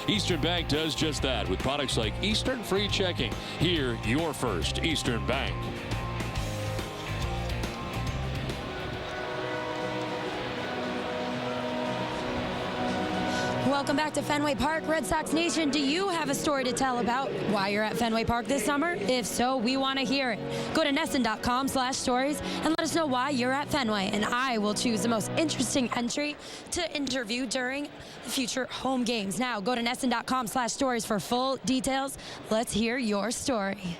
Eastern Bank does just that with products like Eastern Free Checking. Here, your first Eastern Bank. Welcome back to Fenway Park. Red Sox Nation, do you have a story to tell about why you're at Fenway Park this summer? If so, we want to hear it. Go to NESN.com/stories and let us know why you're at Fenway, and I will choose the most interesting entry to interview during the future home games. Now, go to NESN.com/stories for full details. Let's hear your story.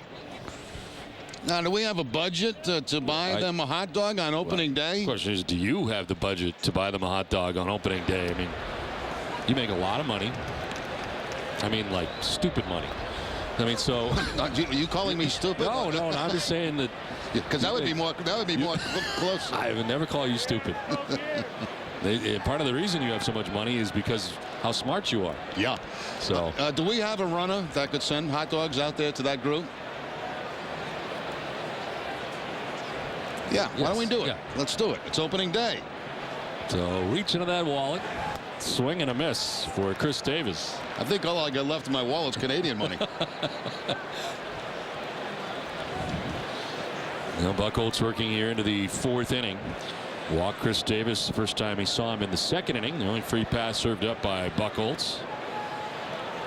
Now, do we have a budget to buy them a hot dog on opening day? The question is, do you have the budget to buy them a hot dog on opening day? I mean, you make a lot of money. I mean, like, stupid money. I mean, so. Are you calling me stupid? No, I'm just saying that. Because that would be more close. I would never call you stupid. Part of the reason you have so much money is because how smart you are. Yeah. So. Do we have a runner that could send hot dogs out there to that group? Yeah. Yes. Why don't we do it? Yeah. Let's do it. It's opening day. So reach into that wallet. Swing and a miss for Chris Davis. I think all I got left in my wallet is Canadian money. Now Buchholz working here into the fourth inning. Walk Chris Davis the first time he saw him in the second inning. The only free pass served up by Buchholz.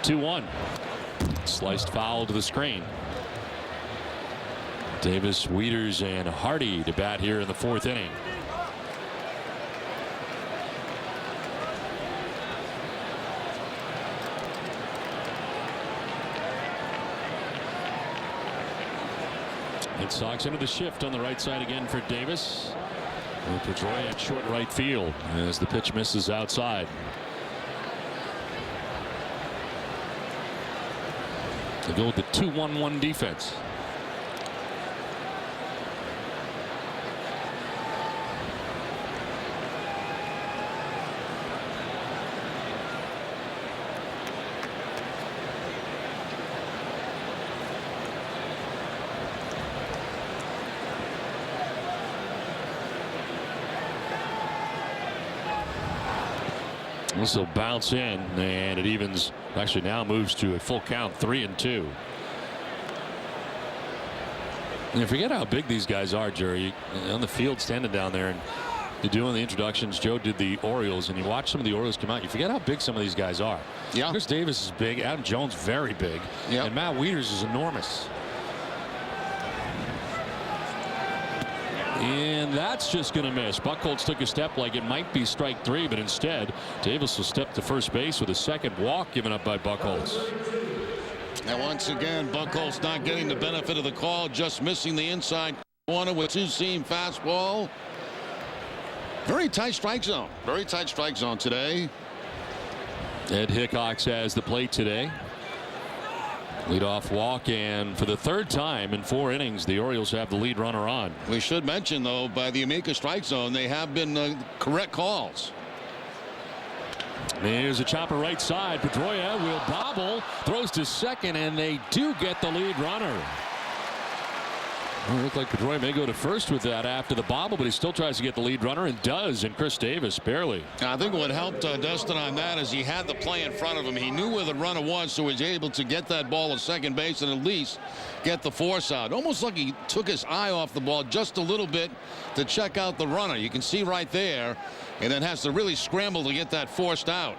2-1. Sliced foul to the screen. Davis, Wieters, and Hardy to bat here in the fourth inning. Red Sox into the shift on the right side again for Davis. And Pedroia at short right field as the pitch misses outside. They go with the 2-1-1 defense. This will bounce in, and it evens. Actually, now moves to a full count, 3-2. And forget how big these guys are, Jerry. On the field, standing down there, and you're doing the introductions. Joe did the Orioles, and you watch some of the Orioles come out. You forget how big some of these guys are. Yeah. Chris Davis is big. Adam Jones very big. Yep. And Matt Wieters is enormous. And that's just going to miss. Buchholz took a step like it might be strike three, but instead Davis will step to first base with a second walk given up by Buchholz. And once again, Buchholz not getting the benefit of the call, just missing the inside corner with two-seam fastball. Very tight strike zone. Very tight strike zone today. Ed Hickox has the plate today. Leadoff walk, and for the third time in 4 innings, the Orioles have the lead runner on. We should mention, though, by the Amica strike zone, they have been correct calls. Here's a chopper right side. Pedroia will bobble, throws to second, and they do get the lead runner. Well, it looked like Pedroia may go to first with that after the bobble, but he still tries to get the lead runner and does, and Chris Davis barely. I think what helped Dustin on that is he had the play in front of him. He knew where the runner was, so he was able to get that ball at second base and at least get the force out. Almost like he took his eye off the ball just a little bit to check out the runner. You can see right there, and then has to really scramble to get that forced out.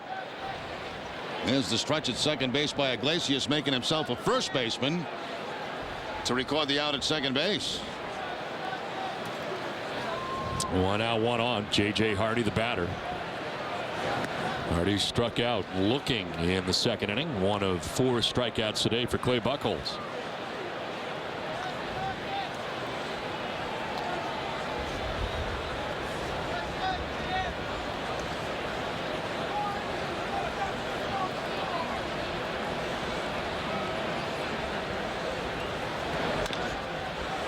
There's the stretch at second base by Iglesias, making himself a first baseman to record the out at second base. 1 out, 1 on. J.J. Hardy, the batter. Hardy struck out looking in the second inning. 1 of 4 strikeouts today for Clay Buchholz.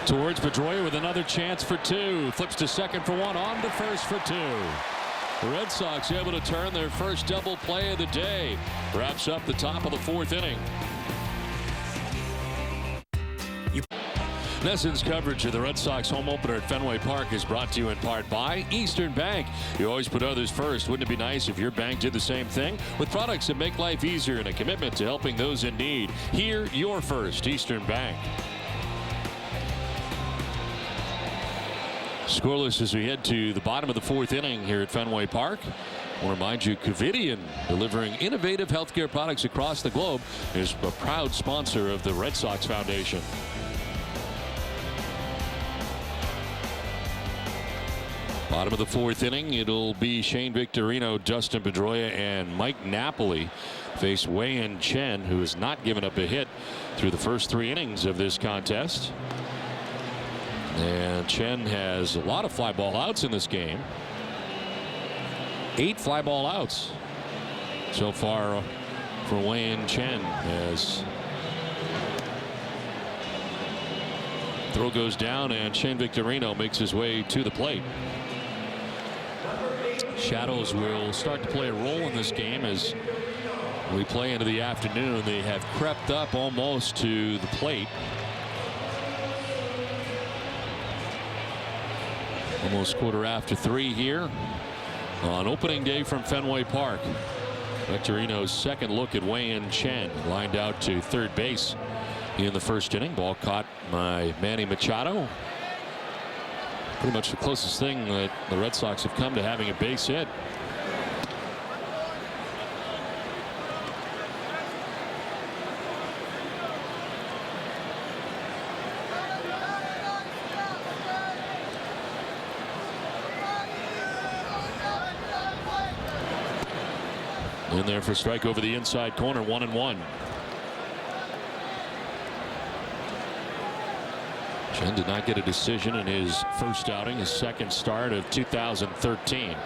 Towards Pedroia with another chance for 2. Flips to second for 1. On to first for 2. The Red Sox able to turn their first double play of the day. Wraps up the top of the 4th inning. NESN's coverage of the Red Sox home opener at Fenway Park is brought to you in part by Eastern Bank. You always put others first. Wouldn't it be nice if your bank did the same thing? With products that make life easier and a commitment to helping those in need. Here, you're first, Eastern Bank. Scoreless as we head to the bottom of the fourth inning here at Fenway Park. I want to remind you, Covidien, delivering innovative healthcare products across the globe, is a proud sponsor of the Red Sox Foundation. Bottom of the fourth inning, it'll be Shane Victorino, Dustin Pedroia, and Mike Napoli face Wei-Yin Chen, who has not given up a hit through the first 3 innings of this contest. And Chen has a lot of fly ball outs in this game. 8 fly ball outs so far for Wei-Yin Chen, as throw goes down and Shane Victorino makes his way to the plate. Shadows will start to play a role in this game as we play into the afternoon. They have crept up almost to the plate. Almost 3:15 here on opening day from Fenway Park. Victorino's second look at Wei-Yin Chen, lined out to third base in the first inning. Ball caught by Manny Machado. Pretty much the closest thing that the Red Sox have come to having a base hit. In there for a strike over the inside corner, 1-1. Chen did not get a decision in his first outing, his second start of 2013.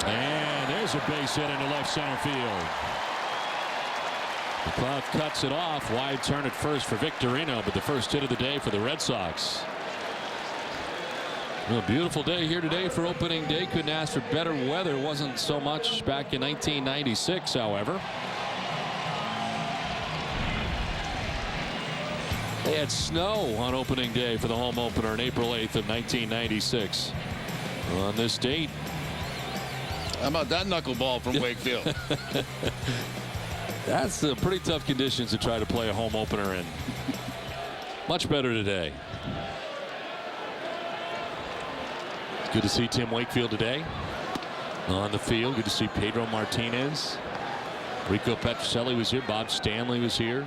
And there's a base hit into left center field. McLeod cuts it off. Wide turn at first for Victorino, but the first hit of the day for the Red Sox. A beautiful day here today for opening day. Couldn't ask for better weather. Wasn't so much back in 1996, however. They had snow on opening day for the home opener on April 8th of 1996. On this date. How about that knuckleball from Wakefield? That's pretty tough conditions to try to play a home opener in. Much better today. Good to see Tim Wakefield today on the field. Good to see Pedro Martinez. Rico Petrocelli was here. Bob Stanley was here.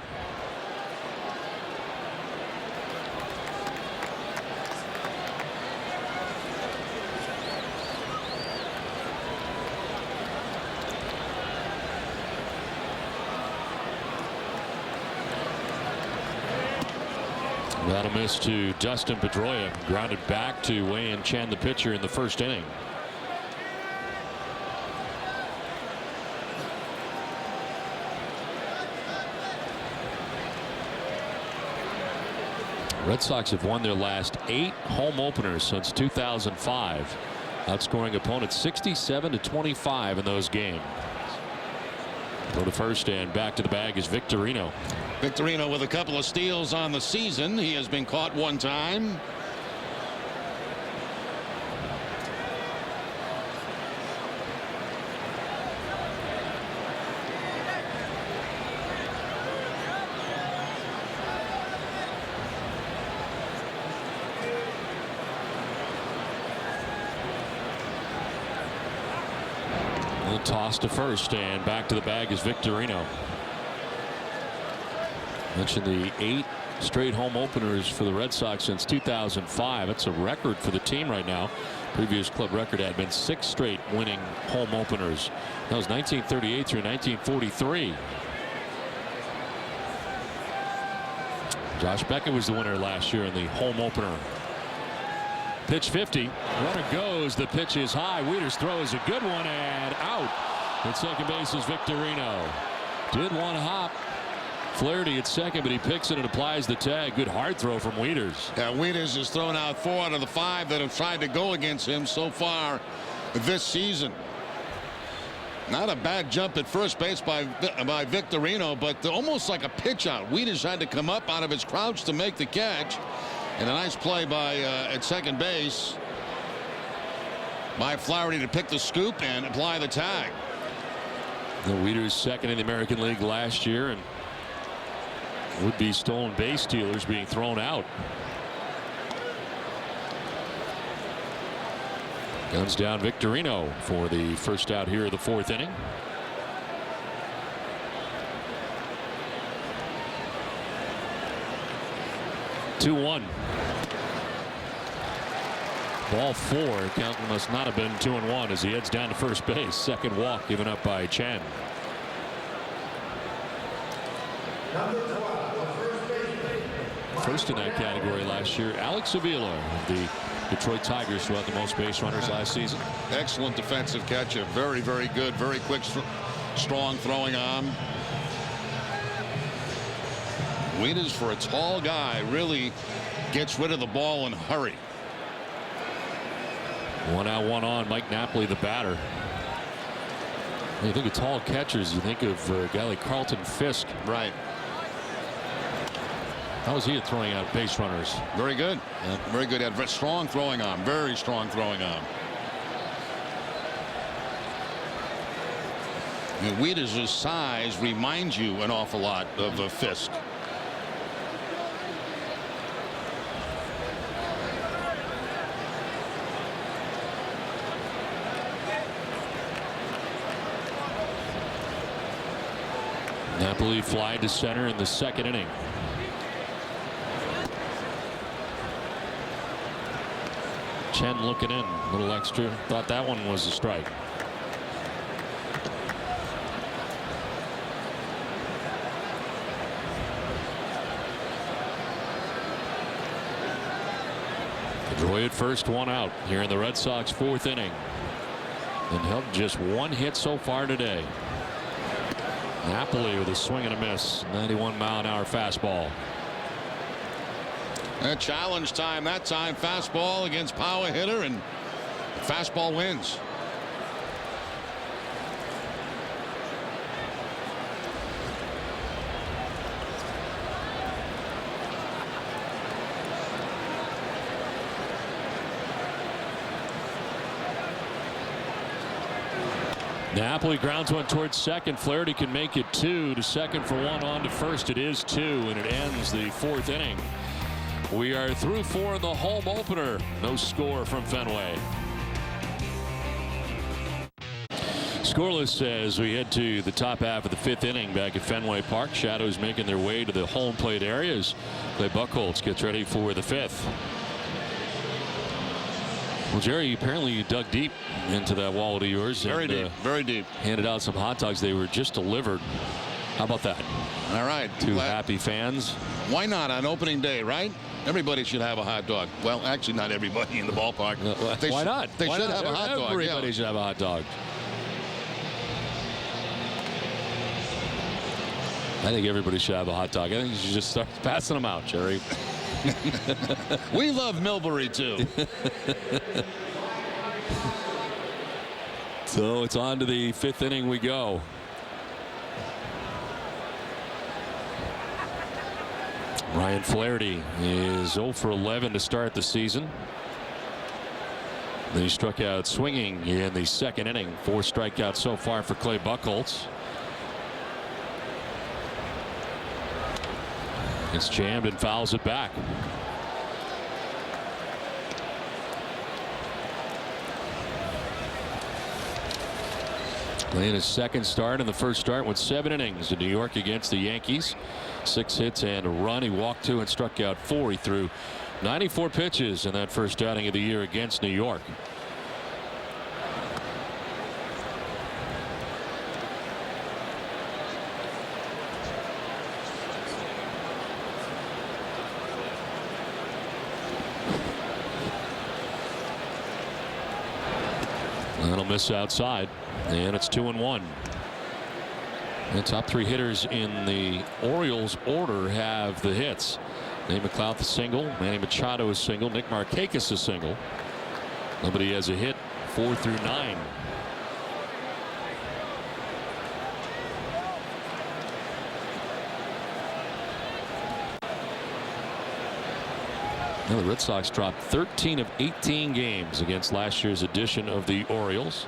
That'll miss to Dustin Pedroia. Grounded back to Wei-Yin Chen, the pitcher, in the first inning. Red Sox have won their last 8 home openers since 2005, outscoring opponents 67-25 in those games. Go to first and back to the bag is Victorino. Victorino with a couple of steals on the season. He has been caught one time. Toss to first and back to the bag is Victorino. Mentioned the 8 straight home openers for the Red Sox since 2005. That's a record for the team right now. Previous club record had been 6 straight winning home openers. That was 1938 through 1943. Josh Beckett was the winner last year in the home opener. Pitch 50. Runner goes. The pitch is high. Wieters throws a good one and out. At second base is Victorino. Did one hop. Flaherty at second, but he picks it and applies the tag. Good hard throw from Wieters. Yeah, Wieters has thrown out 4 out of the 5 that have tried to go against him so far this season. Not a bad jump at first base by Victorino, but almost like a pitch out. Wieters had to come up out of his crouch to make the catch. And a nice play by at second base by Flaherty to pick the scoop and apply the tag. The Wieters second in the American League last year, and would be stolen base stealers being thrown out. Guns down Victorino for the first out here of the fourth inning. Two-one. Ball four. Count must not have been 2-1 as he heads down to first base. Second walk given up by Chen. First in that category last year, Alex Avila of the Detroit Tigers, who had the most base runners last season. Excellent defensive catcher. Very, very good. Very quick, strong throwing arm. Wieters, for a tall guy, really gets rid of the ball in a hurry. One out, one on. Mike Napoli, the batter. When you think of tall catchers, you think of a guy like Carlton Fisk. Right. How was he at throwing out base runners? Very good. Very good. Had a strong throwing arm. Very strong throwing arm. Wieters' size reminds you an awful lot of Fisk. Napoli fly to center in the second inning. Chen looking in, a little extra. Thought that one was a strike. Pedroia at first, one out here in the Red Sox fourth inning. And held just one hit so far today. Napoli with a swing and a miss. 91-mile-an-hour fastball. Challenge time that time. Fastball against power hitter, and fastball wins. Napoli grounds one towards second. Flaherty can make it two to second for one, on to first. It is two, and it ends the fourth inning. We are through four in the home opener. No score from Fenway. Scoreless as we head to the top half of the fifth inning back at Fenway Park. Shadows making their way to the home plate areas. Clay Buchholz gets ready for the fifth. Well, Jerry, apparently you dug deep into that wallet of yours. Very deep. Very deep. Handed out some hot dogs. They were just delivered. How about that? All right. Two happy fans. Why not on opening day, right? Everybody should have a hot dog. Well, actually, not everybody in the ballpark. Why not? They should have a hot dog. Everybody should have a hot dog. I think everybody should have a hot dog. I think you should just start passing them out, Jerry. We love Millbury, too. So it's on to the fifth inning we go. Ryan Flaherty is 0 for 11 to start the season. He struck out swinging in the second inning. 4 strikeouts so far for Clay Buchholz. It's jammed and fouls it back. Playing his second start, and the first start went 7 innings in New York against the Yankees. 6 hits and a run. He walked 2 and struck out 4. He threw 94 pitches in that first outing of the year against New York. That'll miss outside, and it's 2-1. The top 3 hitters in the Orioles order have the hits. Nate McLeod a single, Manny Machado a single, Nick Markakis a single. Nobody has a hit 4 through 9. Now the Red Sox dropped 13 of 18 games against last year's edition of the Orioles.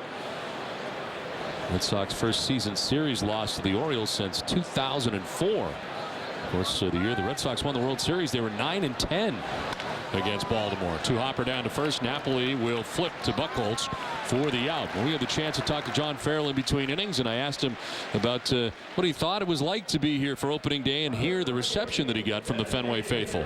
Red Sox first season series loss to the Orioles since 2004. Of course, the year the Red Sox won the World Series, they were 9-10 against Baltimore. Hopper down to first. Napoli will flip to Buchholz for the out. We had the chance to talk to John Farrell in between innings, and I asked him about what he thought it was like to be here for opening day and hear the reception that he got from the Fenway faithful.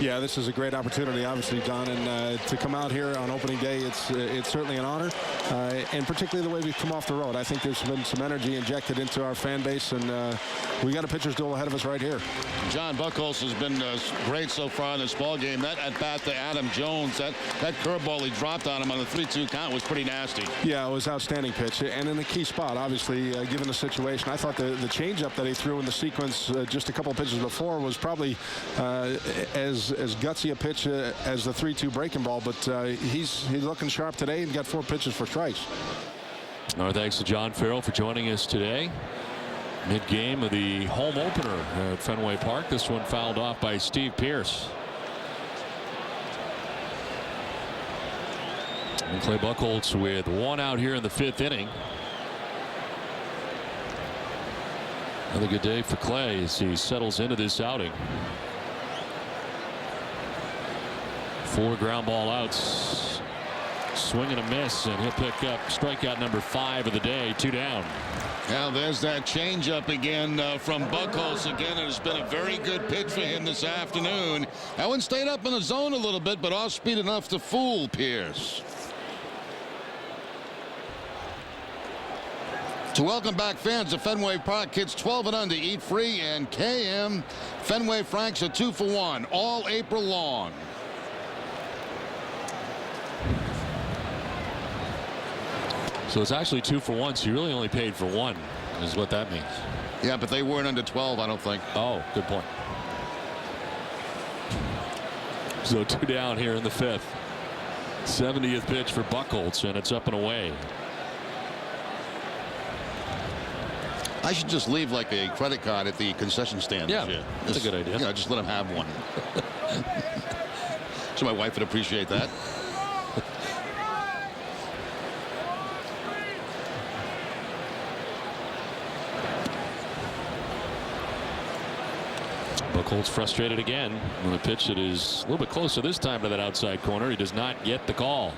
Yeah, this is a great opportunity, obviously, John, and to come out here on opening day, it's certainly an honor, and particularly the way we've come off the road. I think there's been some energy injected into our fan base, and we got a pitcher's duel ahead of us right here. John Buchholz has been great so far in this ball game. That at bat to Adam Jones, that curveball he dropped on him on the 3-2 count was pretty nasty. Yeah, it was an outstanding pitch, and in a key spot, obviously, given the situation. I thought the changeup that he threw in the sequence just a couple of pitches before was probably as gutsy a pitch as the 3-2 breaking ball, but he's looking sharp today and got 4 pitches for strikes. Our thanks to John Farrell for joining us today. Mid-game of the home opener at Fenway Park. This one fouled off by Steve Pearce. And Clay Buchholz with 1 out here in the 5th inning. Another good day for Clay as he settles into this outing. 4 ground ball outs. Swing and a miss, and he'll pick up strikeout number 5 of the day. 2 down. Now there's that changeup again from Buchholz again. It has been a very good pitch for him this afternoon. That one stayed up in the zone a little bit, but off speed enough to fool Pearce. To welcome back fans to Fenway Park, kids 12 and under eat free, and KM Fenway Franks are 2 for 1 all April long. So it's actually 2 for 1, so you really only paid for 1 is what that means. Yeah, but they weren't under 12, I don't think. Oh, good point. So 2 down here in the 5th. 70th pitch for Buchholz, and it's up and away. I should just leave like a credit card at the concession stand. Yeah, that's a good idea. You know, just let him have one. So my wife would appreciate that. Buchholz frustrated again on a pitch that is a little bit closer this time to that outside corner. He does not get the call.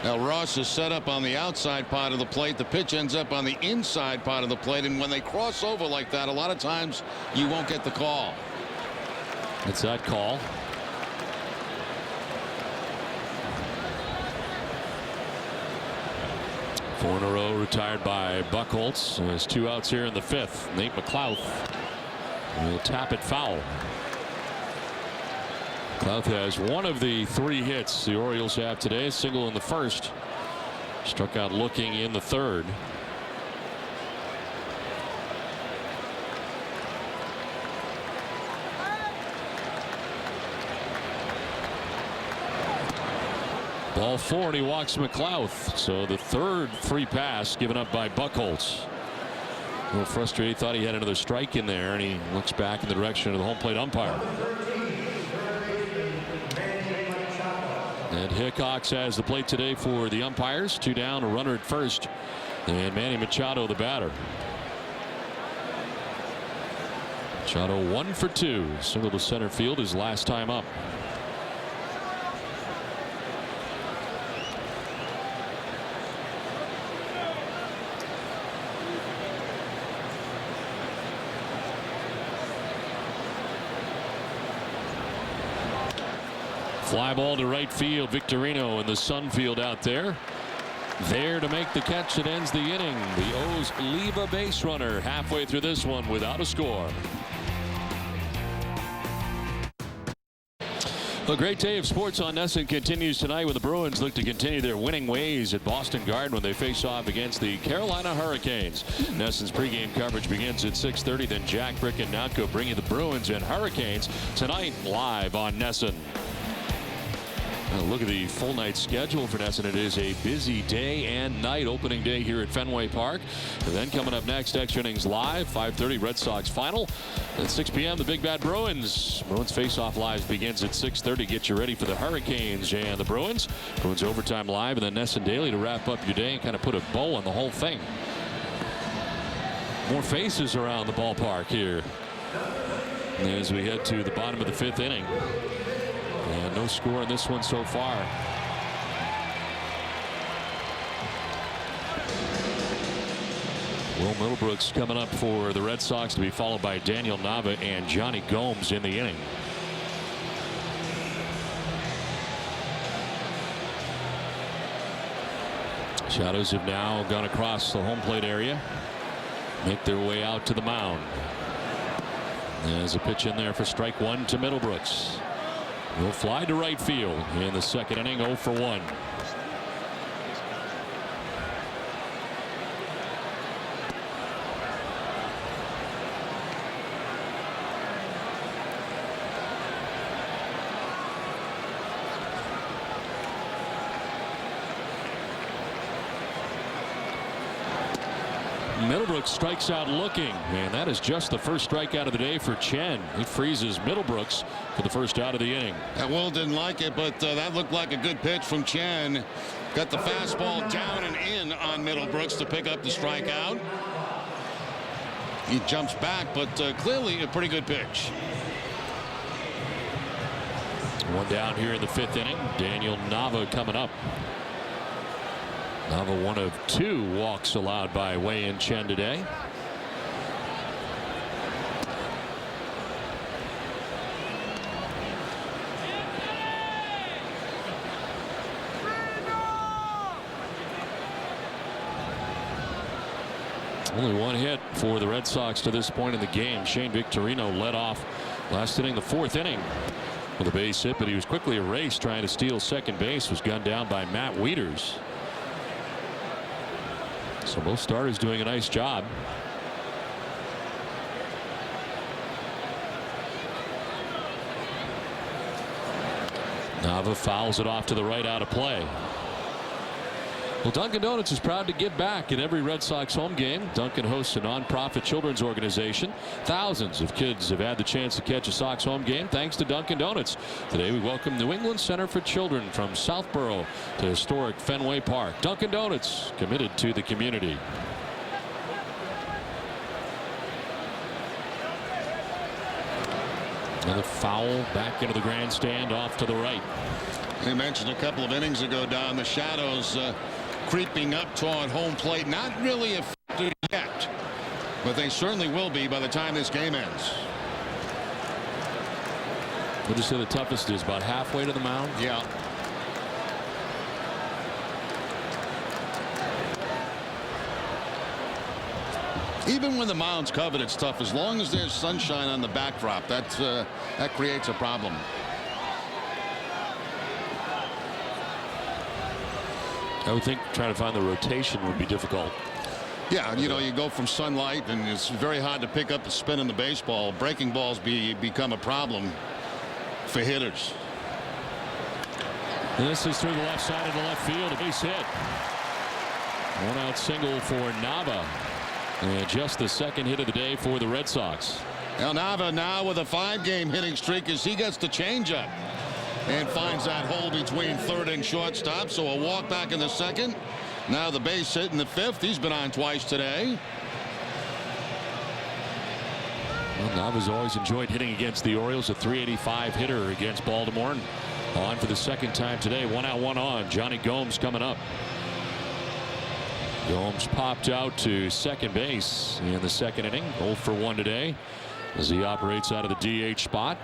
Now Ross is set up on the outside part of the plate. The pitch ends up on the inside part of the plate, and when they cross over like that, a lot of times you won't get the call. It's that call. Four in a row retired by Buchholz. There's 2 outs here in the 5th. Nate McLouth will tap it foul. McLouth has 1 of the 3 hits the Orioles have today. A single in the 1st. Struck out looking in the 3rd. Ball 4, and he walks McLouth. So the 3rd free pass given up by Buchholz. A little frustrated. Thought he had another strike in there, and he looks back in the direction of the home plate umpire. And Hickox has the plate today for the umpires. 2 down, a runner at first, and Manny Machado the batter. Machado 1 for 2. Single to center field his last time up. Fly ball to right field. Victorino in the sun field out there. There to make the catch that ends the inning. The O's leave a base runner halfway through this one without a score. A great day of sports on NESN continues tonight when the Bruins look to continue their winning ways at Boston Garden when they face off against the Carolina Hurricanes. NESN's pregame coverage begins at 6:30. Then Jack, Brick, and Nautko bring you the Bruins and Hurricanes tonight live on NESN. Look at the full night schedule for Nesson. It is a busy day and night. Opening day here at Fenway Park. And then coming up next, Extra Innings Live, 5:30 Red Sox final. At 6 p.m. the Big Bad Bruins. Bruins Face-Off Live begins at 6:30. Get you ready for the Hurricanes and the Bruins. Bruins Overtime Live, and then Nesson Daily to wrap up your day and kind of put a bow on the whole thing. More faces around the ballpark here as we head to the bottom of the 5th inning. And no score in this one so far. Will Middlebrooks coming up for the Red Sox, to be followed by Daniel Nava and Johnny Gomes in the inning. Shadows have now gone across the home plate area. Make their way out to the mound. There's a pitch in there for strike 1 to Middlebrooks. He'll fly to right field in the 2nd inning, 0 for 1. Middlebrooks strikes out looking, and that is just the first strikeout of the day for Chen. He freezes Middlebrooks for the first out of the inning. Will didn't like it, but that looked like a good pitch from Chen. Got the fastball down and in on Middlebrooks to pick up the strikeout. He jumps back, but clearly a pretty good pitch. One down here in the 5th inning. Daniel Nava coming up. Nava, one of 2 walks allowed by Wei-In Chen today. Only 1 hit for the Red Sox to this point in the game. Shane Victorino led off last inning, the 4th inning, with a base hit, but he was quickly erased trying to steal second base. Was gunned down by Matt Wieters. So both starters doing a nice job. Nava fouls it off to the right, out of play. Well, Dunkin' Donuts is proud to give back in every Red Sox home game. Dunkin' hosts a nonprofit children's organization. Thousands of kids have had the chance to catch a Sox home game thanks to Dunkin' Donuts. Today we welcome New England Center for Children from Southborough to historic Fenway Park. Dunkin' Donuts, committed to the community. Another foul back into the grandstand off to the right. You mentioned a couple of innings ago, Don, the shadows creeping up toward home plate. Not really a factor yet, but they certainly will be by the time this game ends. What did you say the toughest is? About halfway to the mound? Yeah. Even when the mound's covered, it's tough. As long as there's sunshine on the backdrop, that creates a problem. I would think trying to find the rotation would be difficult. Yeah, you know, you go from sunlight, and it's very hard to pick up the spin in the baseball. Breaking balls become a problem for hitters. This is through the left side of the left field, a base hit. 1-out single for Nava. And just the 2nd hit of the day for the Red Sox. Now Nava now with a 5-game hitting streak as he gets the changeup and finds that hole between 3rd and shortstop. So a walk back in the 2nd. Now the base hit in the 5th. He's been on twice today. Well, Nava's always enjoyed hitting against the Orioles, a .385 hitter against Baltimore. And on for the 2nd time today. 1 out, 1 on. Johnny Gomes coming up. Gomes popped out to second base in the 2nd inning. 0 for 1 today as he operates out of the DH spot.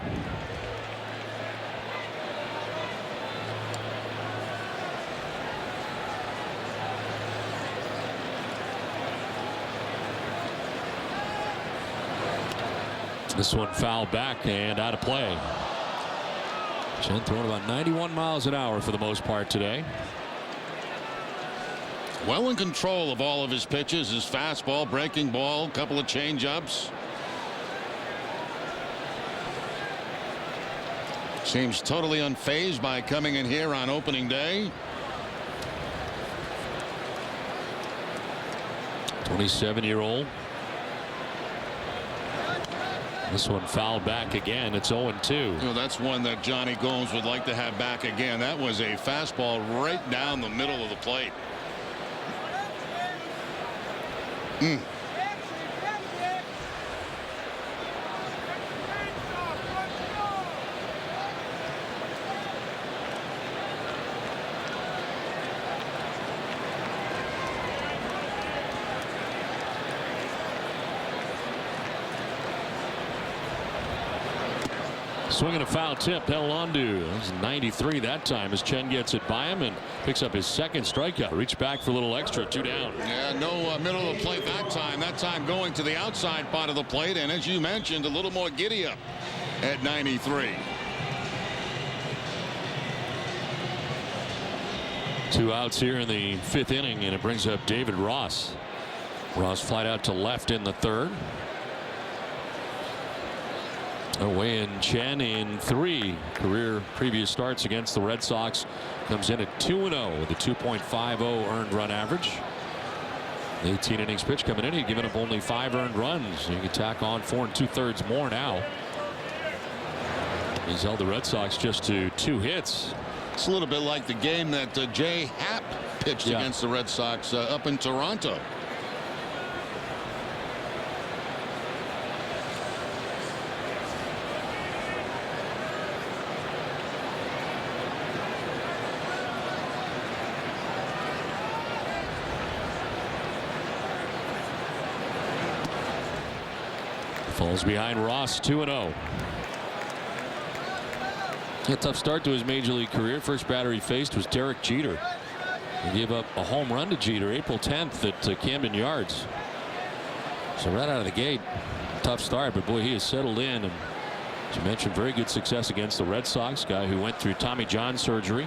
This one fouled back and out of play. Chen throwing about 91 miles an hour for the most part today. Well in control of all of his pitches. His fastball, breaking ball, a couple of changeups. Seems totally unfazed by coming in here on opening day. 27-year-old. This one fouled back again. It's 0-2. You know, that's one that Johnny Gomes would like to have back again. That was a fastball right down the middle of the plate. Swinging a foul tip, held on to. It was 93 that time as Chen gets it by him and picks up his second strikeout. Reach back for a little extra, 2 down. Yeah, no middle of the plate that time. That time going to the outside part of the plate, and as you mentioned, a little more giddy up at 93. 2 outs here in the 5th inning, and it brings up David Ross. Ross flied out to left in the 3rd. Away in Chen in 3 career previous starts against the Red Sox. Comes in at 2-0 with a 2.50 earned run average. 18 innings pitch coming in. He's given up only 5 earned runs. You can tack on 4 2/3 more now. He's held the Red Sox just to 2 hits. It's a little bit like the game that Jay Happ pitched against the Red Sox up in Toronto. Falls behind Ross, 2-0. A tough start to his major league career. First batter he faced was Derek Jeter. He gave up a home run to Jeter April 10th at Camden Yards. So right out of the gate, tough start, but boy, he has settled in. And as you mentioned, very good success against the Red Sox. Guy who went through Tommy John surgery.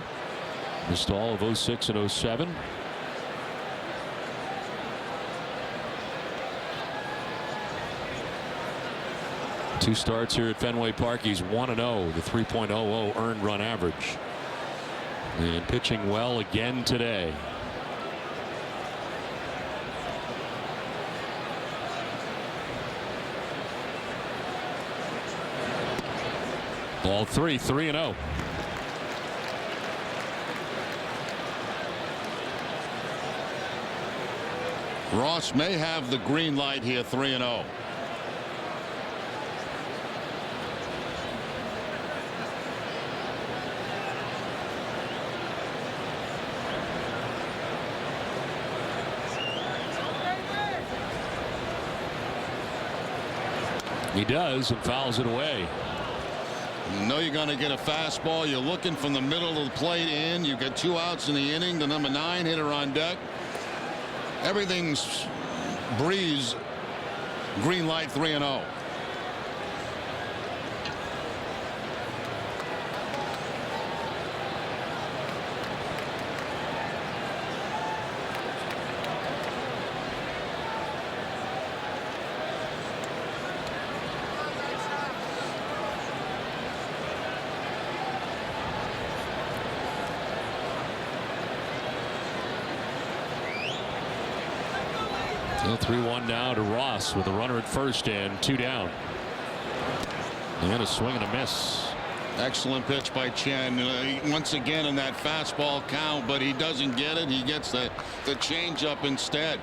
Missed all of 06 and 07. Two starts here at Fenway Park. He's 1-0, the 3.00 earned run average. And pitching well again today. Ball 3, 3-0. Ross may have the green light here, 3-0. He does, and fouls it away. You know you're going to get a fastball. You're looking from the middle of the plate in. You get 2 outs in the inning. The number 9 hitter on deck. Everything's breeze. Green light, 3-0. So 3-1 now to Ross with a runner at first and 2 down. And a swing and a miss. Excellent pitch by Chen. Once again in that fastball count, but he doesn't get it. He gets the changeup instead.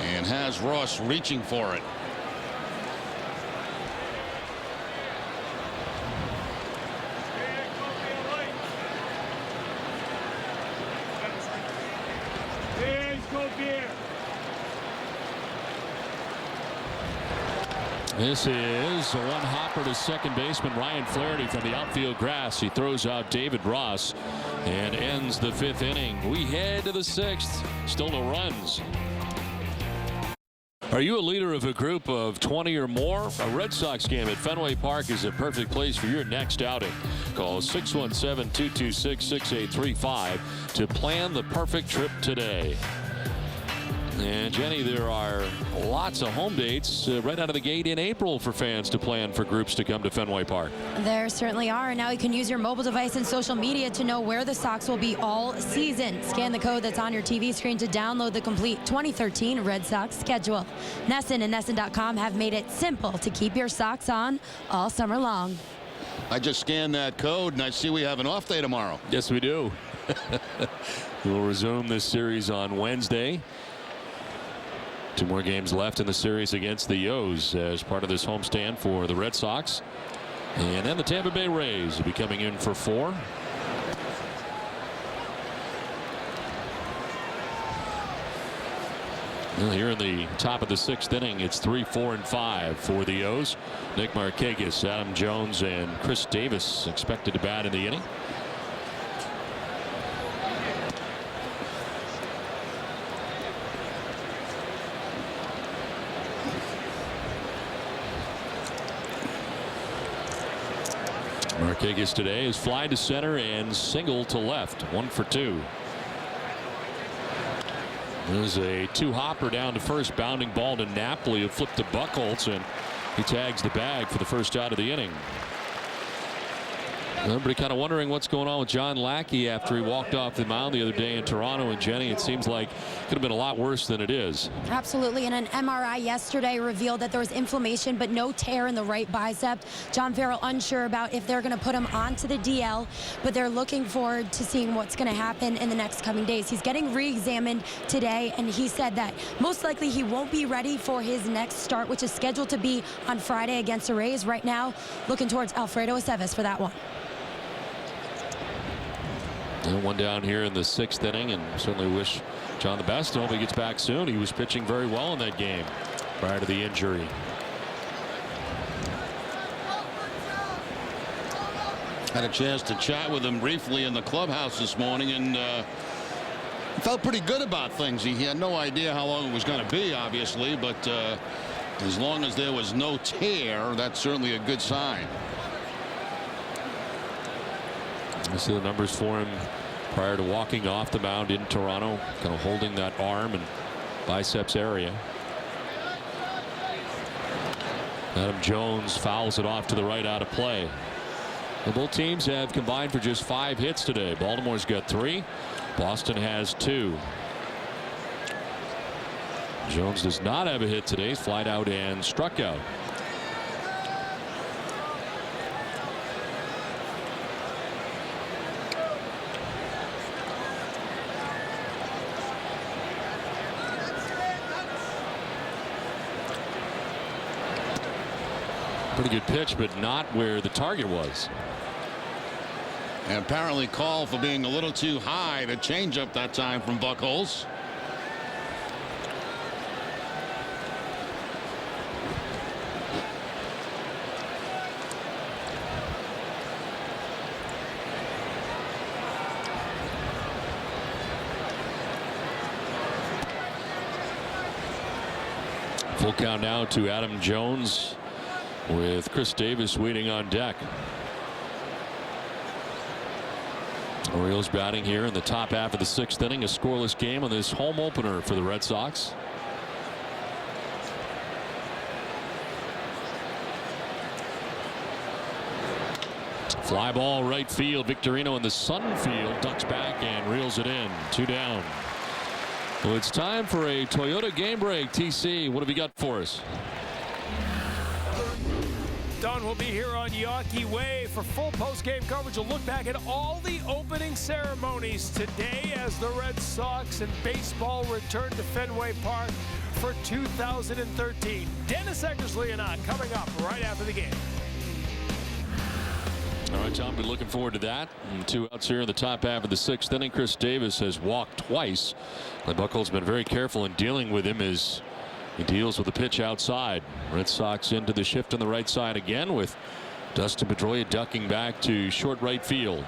And has Ross reaching for it. This is a one hopper to second baseman Ryan Flaherty from the outfield grass. He throws out David Ross and ends the 5th inning. We head to the 6th. Still no runs. Are you a leader of a group of 20 or more? A Red Sox game at Fenway Park is a perfect place for your next outing. Call 617-226-6835 to plan the perfect trip today. And Jenny, there are lots of home dates right out of the gate in April for fans to plan for groups to come to Fenway Park. There certainly are. And now you can use your mobile device and social media to know where the Sox will be all season. Scan the code that's on your TV screen to download the complete 2013 Red Sox schedule. NESN and NESN.com have made it simple to keep your Sox on all summer long. I just scanned that code and I see we have an off day tomorrow. Yes, we do. We'll resume this series on Wednesday. 2 more games left in the series against the O's as part of this homestand for the Red Sox. And then the Tampa Bay Rays will be coming in for 4. Well, here in the top of the 6th inning, it's 3, 4, and 5 for the O's. Nick Markakis, Adam Jones, and Chris Davis expected to bat in the inning. Markakis today is fly to center and single to left. 1 for 2. There's a 2-hopper down to first, bounding ball to Napoli, who flipped to Buchholz, and he tags the bag for the first out of the inning. Everybody kind of wondering what's going on with John Lackey after he walked off the mound the other day in Toronto. And Jenny, it seems like it could have been a lot worse than it is. Absolutely. And an MRI yesterday revealed that there was inflammation but no tear in the right bicep. John Farrell unsure about if they're going to put him onto the DL, but they're looking forward to seeing what's going to happen in the next coming days. He's getting re-examined today, and he said that most likely he won't be ready for his next start, which is scheduled to be on Friday against the Rays. Right now, looking towards Alfredo Aceves for that one. And 1 down here in the 6th inning, and certainly wish John the best. I hope he gets back soon. He was pitching very well in that game prior to the injury. Had a chance to chat with him briefly in the clubhouse this morning, and felt pretty good about things. He had no idea how long it was going to be, obviously, but as long as there was no tear, that's certainly a good sign. I see the numbers for him prior to walking off the mound in Toronto, kind of holding that arm and biceps area. Adam Jones fouls it off to the right, out of play. And both teams have combined for just 5 hits today. Baltimore's got 3. Boston has 2. Jones does not have a hit today. He's flied out and struck out. Pretty good pitch, but not where the target was. And apparently called for being a little too high to change up that time from Buchholz. Full count now to Adam Jones, with Chris Davis waiting on deck. Orioles batting here in the top half of the 6th inning. A scoreless game on this home opener for the Red Sox. Fly ball right field. Victorino in the sun field ducks back and reels it in. 2 down. Well, it's time for a Toyota game break. TC, what have you got for us? Don will be here on Yawkey Way for full post-game coverage. A look back at all the opening ceremonies today as the Red Sox and baseball return to Fenway Park for 2013. Dennis Eckersley and I coming up right after the game. All right, Tom, we're looking forward to that. And 2 outs here in the top half of the 6th inning. Chris Davis has walked twice. Buchholz's been very careful in dealing with him as he deals with the pitch outside. Red Sox into the shift on the right side again, with Dustin Pedroia ducking back to short right field.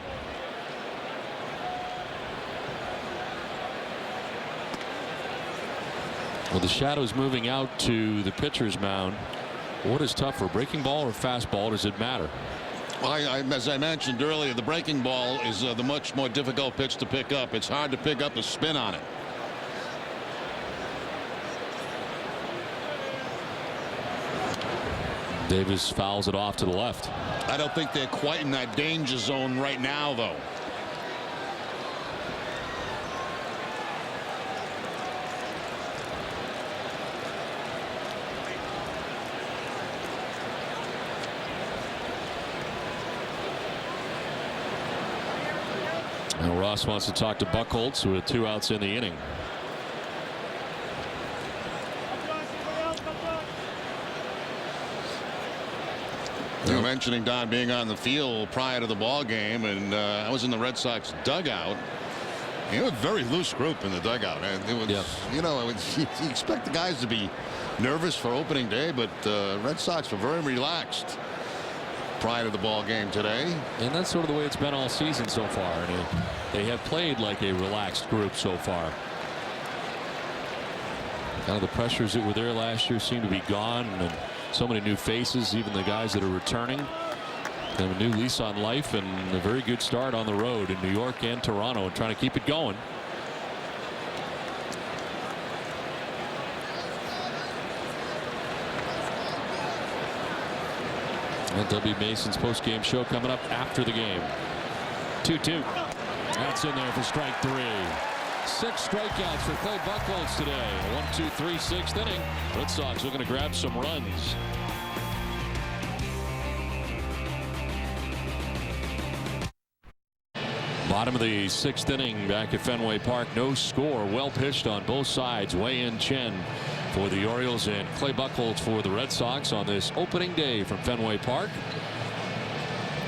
Well, the shadow's moving out to the pitcher's mound. What is tougher, breaking ball or fastball? Does it matter? Well, as I mentioned earlier, the breaking ball is the much more difficult pitch to pick up. It's hard to pick up the spin on it. Davis fouls it off to the left. I don't think they're quite in that danger zone right now, though. Now Ross wants to talk to Buchholz with 2 outs in the inning. You're mentioning Don being on the field prior to the ball game, and I was in the Red Sox dugout. You know, a very loose group in the dugout, and it was, you know, you expect the guys to be nervous for opening day, but Red Sox were very relaxed prior to the ball game today. And that's sort of the way it's been all season so far. And they have played like a relaxed group so far. Kind of the pressures that were there last year seem to be gone, and so many new faces, even the guys that are returning. They have a new lease on life and a very good start on the road in New York and Toronto, and trying to keep it going. And W. Mason's post-game show coming up after the game. 2-2. That's in there for strike 3. 6 strikeouts for Clay Buchholz today. 1-2-3 6th inning. Red Sox looking to grab some runs. Bottom of the 6th inning back at Fenway Park. No score. Well pitched on both sides. Wei-Yin Chen for the Orioles and Clay Buchholz for the Red Sox on this opening day from Fenway Park.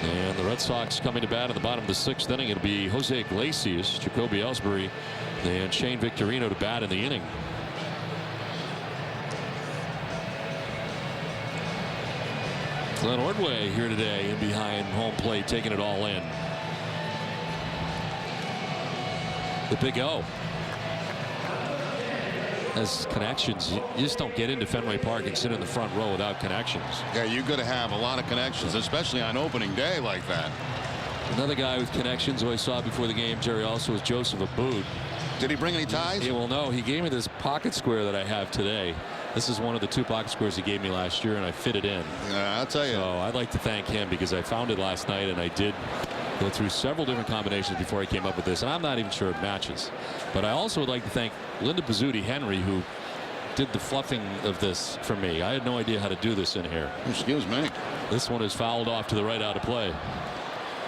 And the Red Sox coming to bat at the bottom of the 6th inning. It'll be Jose Iglesias, Jacoby Ellsbury, and Shane Victorino to bat in the inning. Glenn Ordway here today in behind home plate, taking it all in. The Big O has connections. You just don't get into Fenway Park and sit in the front row without connections. Yeah, you're going to have a lot of connections, especially on opening day like that. Another guy with connections who I saw before the game, Jerry, also was Joseph Abboud. Did he bring any ties? Yeah, well, no. He gave me this pocket square that I have today. This is one of the 2 pocket squares he gave me last year, and I fit it in. Yeah, I'll tell you. So I'd like to thank him because I found it last night, and I did go through several different combinations before I came up with this, and I'm not even sure it matches. But I also would like to thank Linda Pizzuti Henry, who did the fluffing of this for me. I had no idea how to do this in here. Excuse me. This one is fouled off to the right, out of play.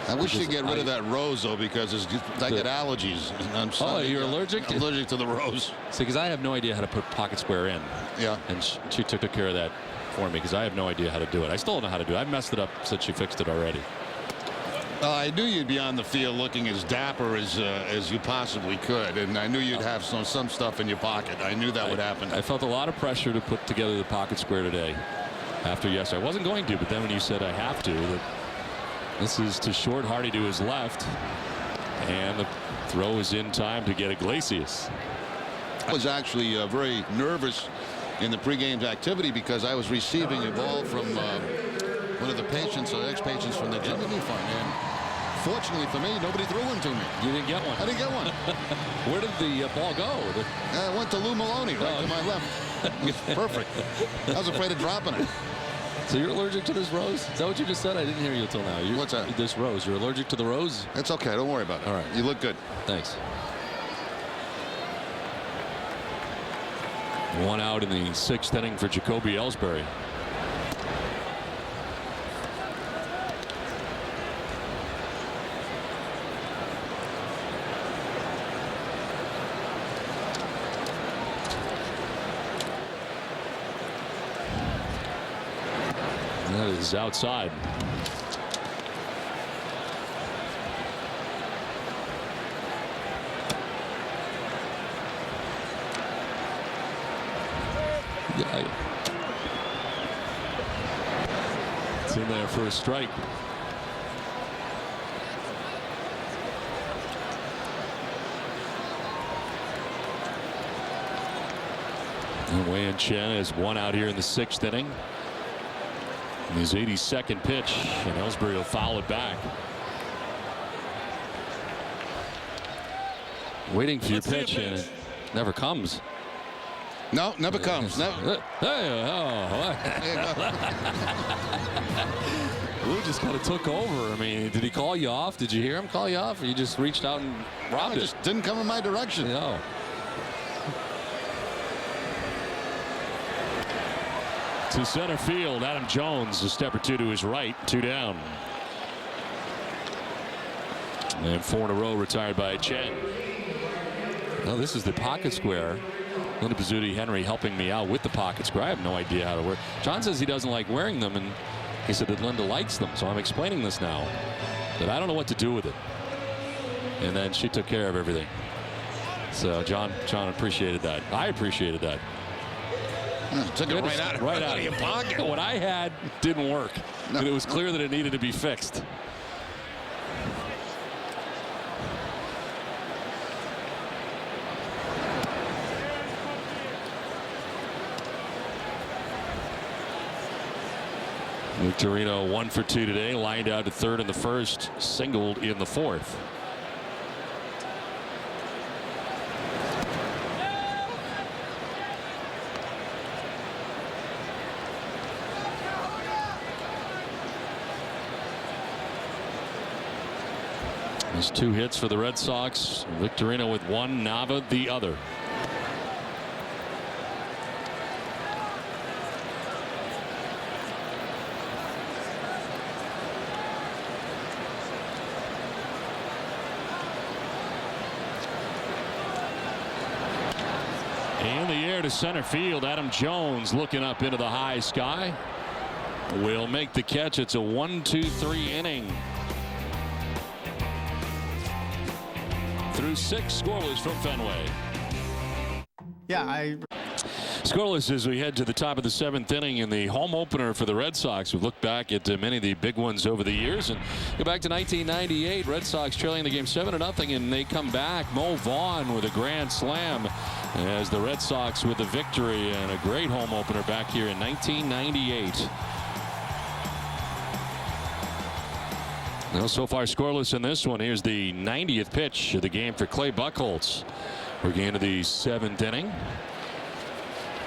I wish you'd get rid of that rose, though, because I get allergies. You're allergic? I'm allergic to the rose. See, because I have no idea how to put pocket square in. Yeah. And she took care of that for me because I have no idea how to do it. I still don't know how to do it. I messed it up since she fixed it already. I knew you'd be on the field looking as dapper as you possibly could, and I knew you'd have some stuff in your pocket. I knew that would happen. I felt a lot of pressure to put together the pocket square today. After yesterday, I wasn't going to, but then when you said I have to, that this is to short. Hardy to his left, and the throw is in time to get Iglesias. I was actually very nervous in the pregame activity because I was receiving a ball from one of the patients or ex-patients from the Jimmy Fund, and fortunately for me, nobody threw one to me. You didn't get one? I didn't get one. Where did the ball go? It went to Lou Maloney, right to my left. It's perfect. I was afraid of dropping it. So you're allergic to this rose? Is that what you just said? I didn't hear you until now. What's that? This rose. You're allergic to the rose? It's okay. Don't worry about it. All right. You look good. Thanks. 1 out in the 6th inning for Jacoby Ellsbury. That is outside. Yeah. It's in there for a strike. And Wei-Yin Chen is 1 out here in the 6th inning. His 82nd pitch, and Ellsbury will foul it back. Waiting for your pitch, and it never comes. No, never comes. Never. Lou just kind of took over. I mean, did he call you off? Did you hear him call you off? Or you just reached out and robbed it? Just didn't come in my direction. No. To center field, Adam Jones, a step or two to his right, 2 down. And 4 in a row retired by Chen. Now this is the pocket square. Linda Pizzuti Henry helping me out with the pocket square. I have no idea how to work. John says he doesn't like wearing them, and he said that Linda likes them. So I'm explaining this now, that I don't know what to do with it. And then she took care of everything. So John appreciated that. I appreciated that. Took it right out of your pocket. What I had didn't work. No. And it was clear that it needed to be fixed. Victorino 1 for 2 today, lined out to third in the first, singled in the fourth. There's 2 hits for the Red Sox. Victorino with 1, Nava the other. In the air to center field, Adam Jones looking up into the high sky. Will make the catch. It's a 1-2-3 inning. Through 6 scoreless from Fenway. Yeah, Scoreless as we head to the top of the 7th inning in the home opener for the Red Sox. We've looked back at many of the big ones over the years and go back to 1998. Red Sox trailing the game 7-0, and they come back. Mo Vaughn with a grand slam as the Red Sox with the victory, and a great home opener back here in 1998. Now, so far scoreless in this one. Here's the 90th pitch of the game for Clay Buchholz. We're getting to the 7th inning.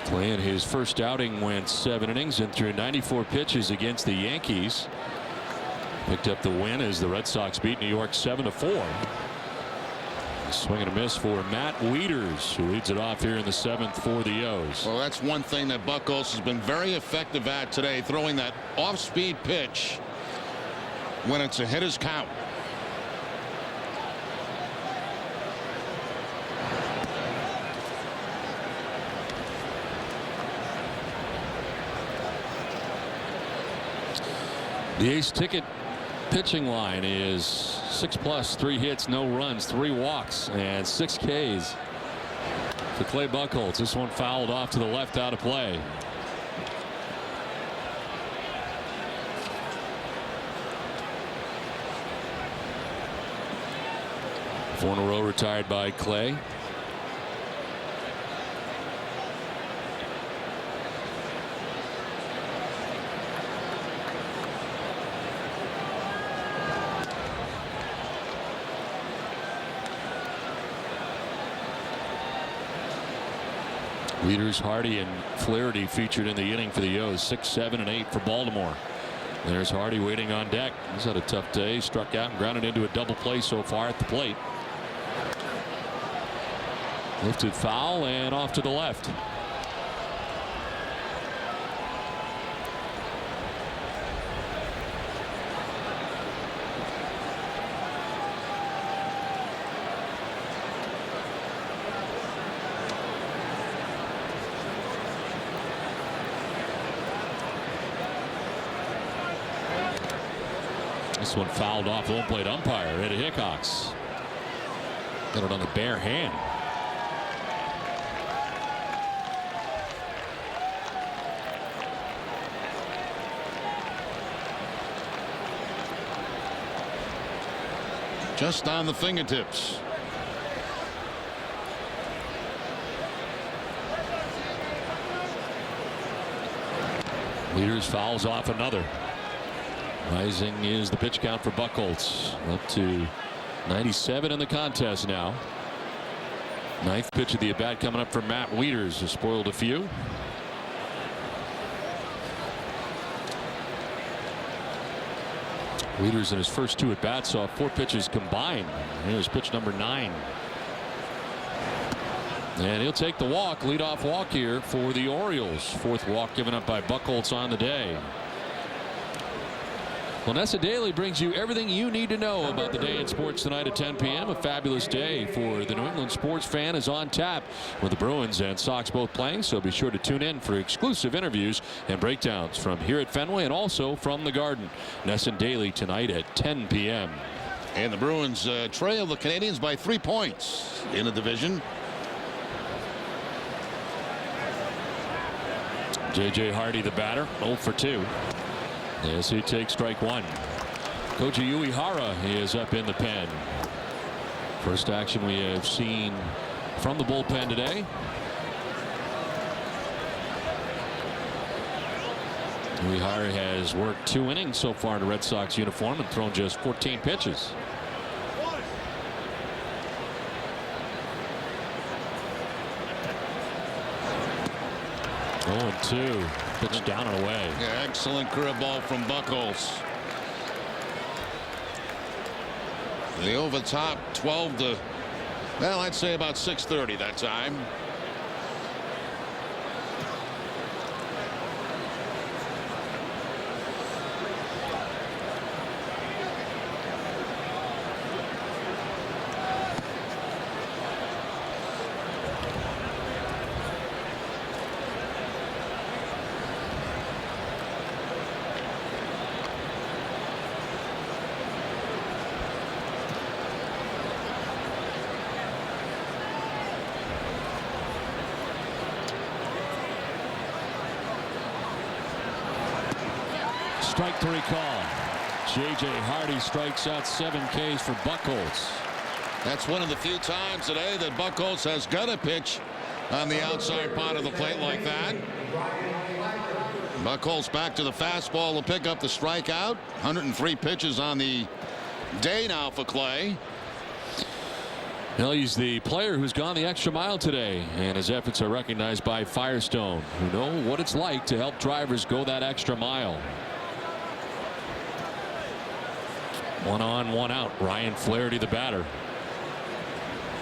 Clay in his first outing went 7 innings and threw 94 pitches against the Yankees. Picked up the win as the Red Sox beat New York 7-4. Swing and a miss for Matt Wieters, who leads it off here in the 7th for the O's. Well, that's one thing that Buchholz has been very effective at today, throwing that off-speed pitch when it's a hitter's count. The ace ticket pitching line is 6+, 3 hits, no runs, 3 walks, and 6 Ks for Clay Buchholz. This one fouled off to the left, out of play. Four in a row retired by Clay. Wieters, Hardy, and Flaherty featured in the inning for the O's. 6, 7, and 8 for Baltimore. There's Hardy waiting on deck. He's had a tough day. Struck out and grounded into a double play so far at the plate. Lifted foul and off to the left. This one fouled off home plate umpire Eddie Hickox. Got it on the bare hand. Just on the fingertips. Wieters fouls off another. Rising is the pitch count for Buchholz. Up to 97 in the contest now. Ninth pitch of the at bat coming up from Matt Wieters, who spoiled a few. Wieters in his first 2 at bats saw 4 pitches combined. Here's pitch number 9. And he'll take the walk, leadoff walk here for the Orioles. 4th walk given up by Buchholz on the day. Well, Nessa Daily brings you everything you need to know about the day in sports tonight at 10 p.m. A fabulous day for the New England sports fan is on tap with the Bruins and Sox both playing, so be sure to tune in for exclusive interviews and breakdowns from here at Fenway and also from the Garden. Nessa Daily tonight at 10 p.m. And the Bruins trail the Canadians by 3 points in the division. J.J. Hardy, the batter, 0 for 2. As he takes strike 1. Koji Uehara is up in the pen. First action we have seen from the bullpen today. Uehara has worked 2 innings so far in a Red Sox uniform and thrown just 14 pitches. Oh, and 2. Pitch down and away. Yeah, excellent curveball from Buchholz. The over top 12 to, well, I'd say about 6:30 that time. Strike 3 call. J.J. Hardy strikes out 7 Ks for Buchholz. That's one of the few times today that Buchholz has got a pitch on the outside part of the plate like that. Buchholz back to the fastball to pick up the strikeout. 103 pitches on the day now for Clay. Well, he's the player who's gone the extra mile today, and his efforts are recognized by Firestone, who know what it's like to help drivers go that extra mile. 1 on, 1 out. Ryan Flaherty, the batter.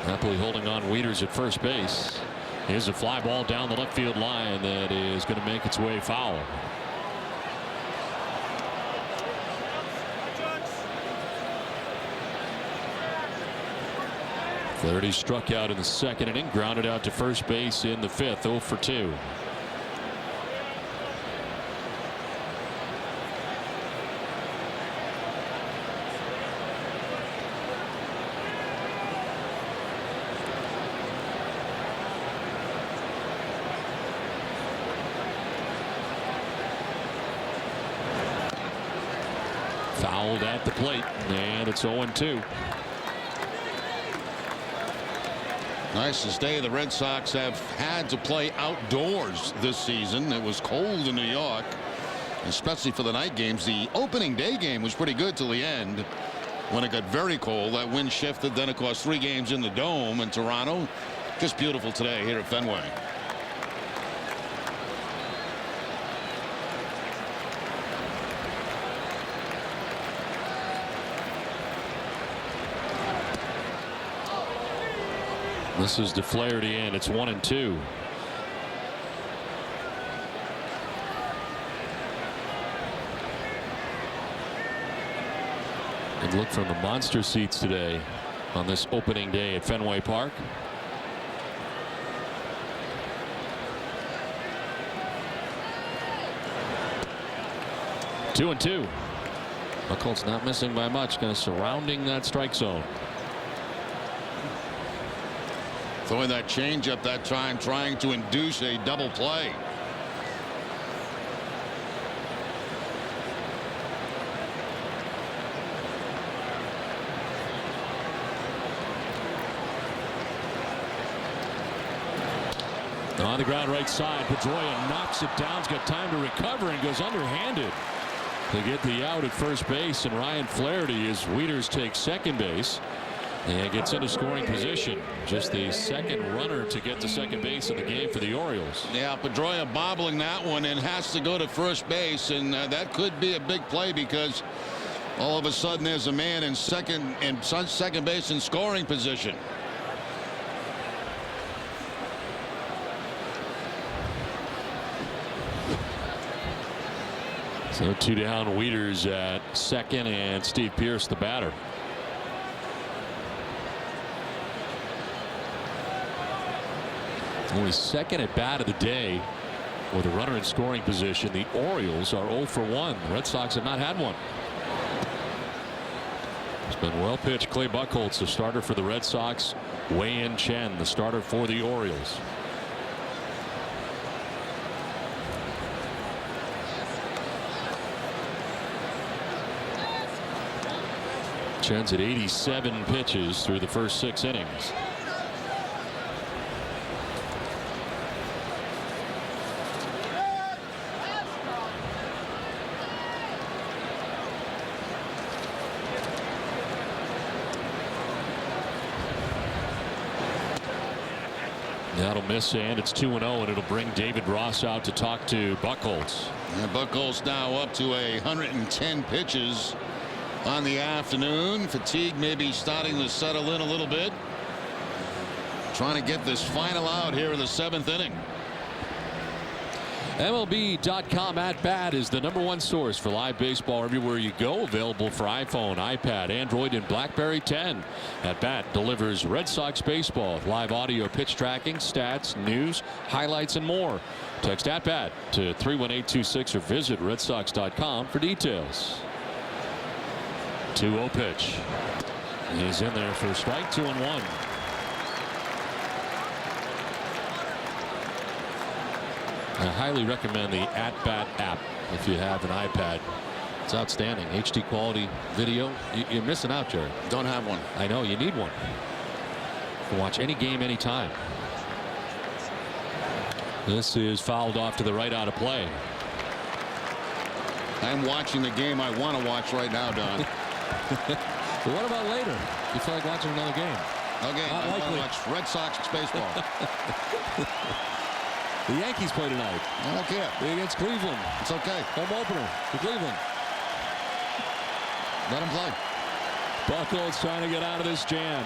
Happily holding on Wieters at first base. Here's a fly ball down the left field line that is going to make its way foul. Flaherty struck out in the 2nd inning, grounded out to first base in the 5th, 0 for 2. Fouled at the plate, and it's 0-2. Nicest day the Red Sox have had to play outdoors this season. It was cold in New York, especially for the night games. The opening day game was pretty good till the end when it got very cold. That wind shifted. Then, of course, 3 games in the Dome in Toronto. Just beautiful today here at Fenway. This is to Flaherty, and it's 1-2. Good look from the monster seats today on this opening day at Fenway Park. Two and two. Buchholz not missing by much, kind of surrounding that strike zone. Throwing that changeup that time, trying to induce a double play. On the ground right side, Pedroia knocks it down. He's got time to recover and goes underhanded to get the out at first base. And Ryan Flaherty, as Wieters takes second base. And gets into scoring position. Just the second runner to get to second base in the game for the Orioles. Yeah, Pedroia bobbling that one and has to go to first base, and that could be a big play because all of a sudden there's a man in second base in scoring position. So 2 down, Wieters at second, and Steve Pearce the batter. Only second at bat of the day with a runner in scoring position. The Orioles are 0 for 1. The Red Sox have not had one. It's been well pitched. Clay Buchholz, the starter for the Red Sox. Wei-Yin Chen, the starter for the Orioles. Chen's at 87 pitches through the first 6 innings. That'll miss, and it's 2-0, and it'll bring David Ross out to talk to Buchholz. And Buchholz now up to 110 pitches on the afternoon. Fatigue maybe starting to settle in a little bit. Trying to get this final out here in the 7th inning. MLB.com at bat is the #1 source for live baseball everywhere you go. Available for iPhone, iPad, Android, and BlackBerry 10. At bat delivers Red Sox baseball, live audio, pitch tracking, stats, news, highlights, and more. Text at bat to 31826 or visit redsox.com for details. 2-0 pitch. He's in there for a strike. 2-1. I highly recommend the At Bat app if you have an iPad. It's outstanding. HD quality video. You're missing out, Jerry. Don't have one. I know, you need one. You can watch any game anytime. This is fouled off to the right, out of play. I'm watching the game I want to watch right now, Don. But what about later? You feel like watching another game? Okay, I want to watch Red Sox baseball. The Yankees play tonight. I don't care. They're against Cleveland. It's okay. Home opener for Cleveland. Let them play. Buchholz trying to get out of this jam.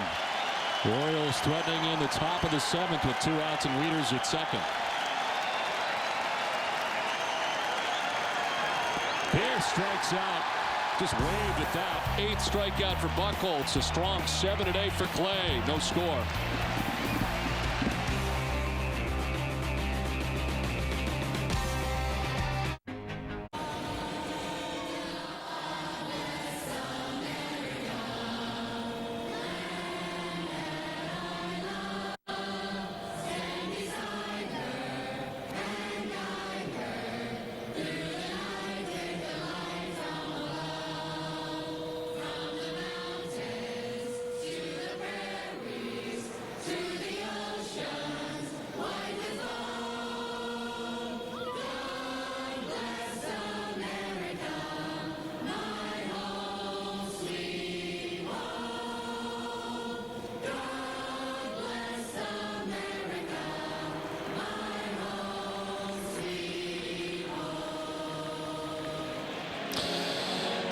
The Orioles threatening in the top of the 7th with 2 outs and Wieters at second. Pearce strikes out. Just waved at that. 8th strikeout for Buchholz. A strong 7-8 for Clay. No score.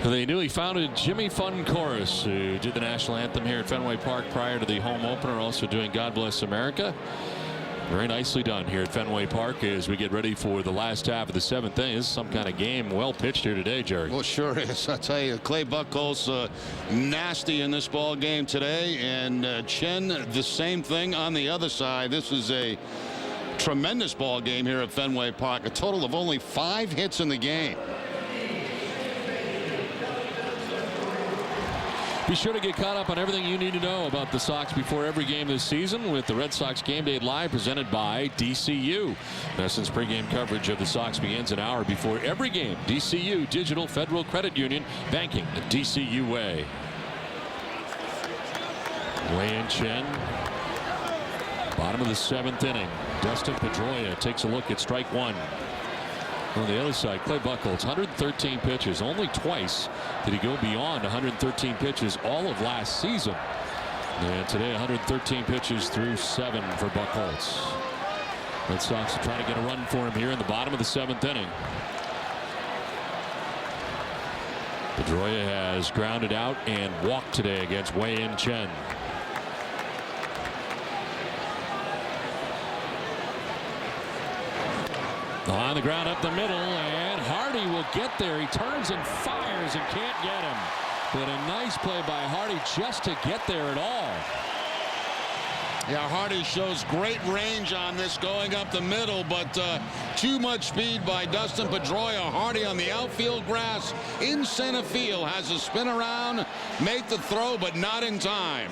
The newly founded Jimmy Fun Chorus, who did the national anthem here at Fenway Park prior to the home opener, also doing God Bless America. Very nicely done here at Fenway Park as we get ready for the last half of the 7th inning. This is some kind of game. Well pitched here today, Jerry. Well, sure is. I tell you, Clay Buchholz nasty in this ball game today, and Chen the same thing on the other side. This is a tremendous ball game here at Fenway Park. A total of only 5 hits in the game. Be sure to get caught up on everything you need to know about the Sox before every game this season with the Red Sox Game Day Live presented by DCU. NESN's pregame coverage of the Sox begins an hour before every game. DCU, Digital Federal Credit Union, banking the DCU way. Wei-Yin Chen, bottom of the 7th inning. Dustin Pedroia takes a look at strike 1. On the other side, Clay Buchholz, 113 pitches. Only twice did he go beyond 113 pitches all of last season. And today 113 pitches through 7 for Buchholz. Red Sox are trying to get a run for him here in the bottom of the 7th inning. Pedroia has grounded out and walked today against Wei-In Chen. On the ground up the middle, and Hardy will get there. He turns and fires and can't get him. But a nice play by Hardy just to get there at all. Yeah, Hardy shows great range on this going up the middle, but too much speed by Dustin Pedroia. Hardy on the outfield grass in center field has a spin around, make the throw, but not in time.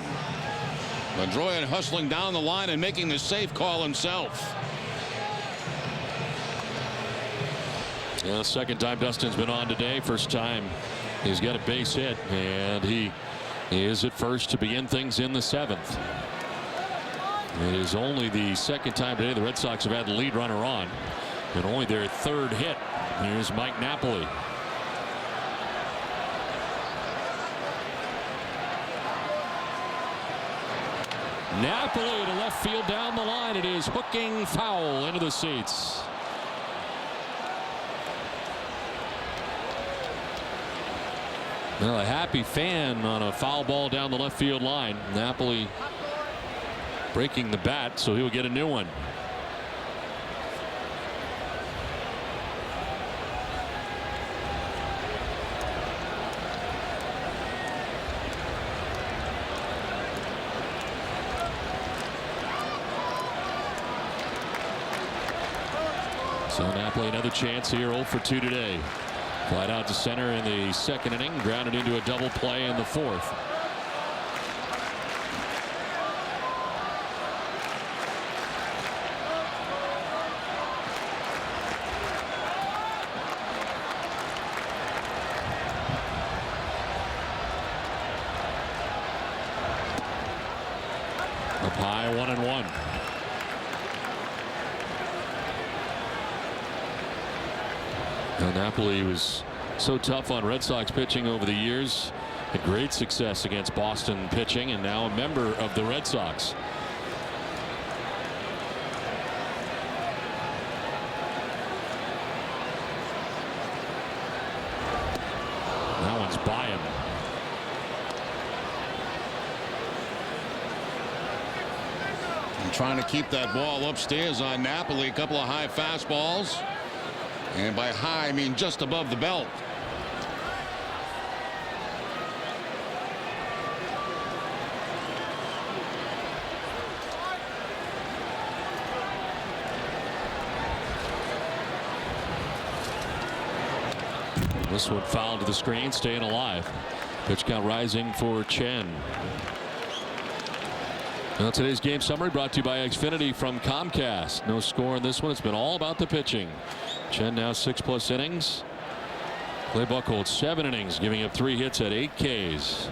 Pedroia hustling down the line and making the safe call himself. Yeah, second time Dustin's been on today. First time he's got a base hit, and he is at first to begin things in the 7th. It is only the second time today the Red Sox have had the lead runner on, and only their 3rd hit. Here's Mike Napoli. Napoli to left field down the line. It is hooking foul into the seats. Well, a happy fan on a foul ball down the left field line. Napoli breaking the bat, so he'll get a new one. So Napoli another chance here, 0 for 2 today. Flied out to center in the 2nd inning, grounded into a double play in the 4th. Up high, 1-1. Now, Napoli was so tough on Red Sox pitching over the years. Had great success against Boston pitching, and now a member of the Red Sox. That one's by him. And trying to keep that ball upstairs on Napoli. A couple of high fastballs. And by high, I mean just above the belt. This one fouled to the screen, staying alive. Pitch count rising for Chen. Now today's game summary brought to you by Xfinity from Comcast. No score in this one. It's been all about the pitching. Chen now 6+ innings. Clay Buchholz 7 innings, giving up 3 hits at 8 Ks.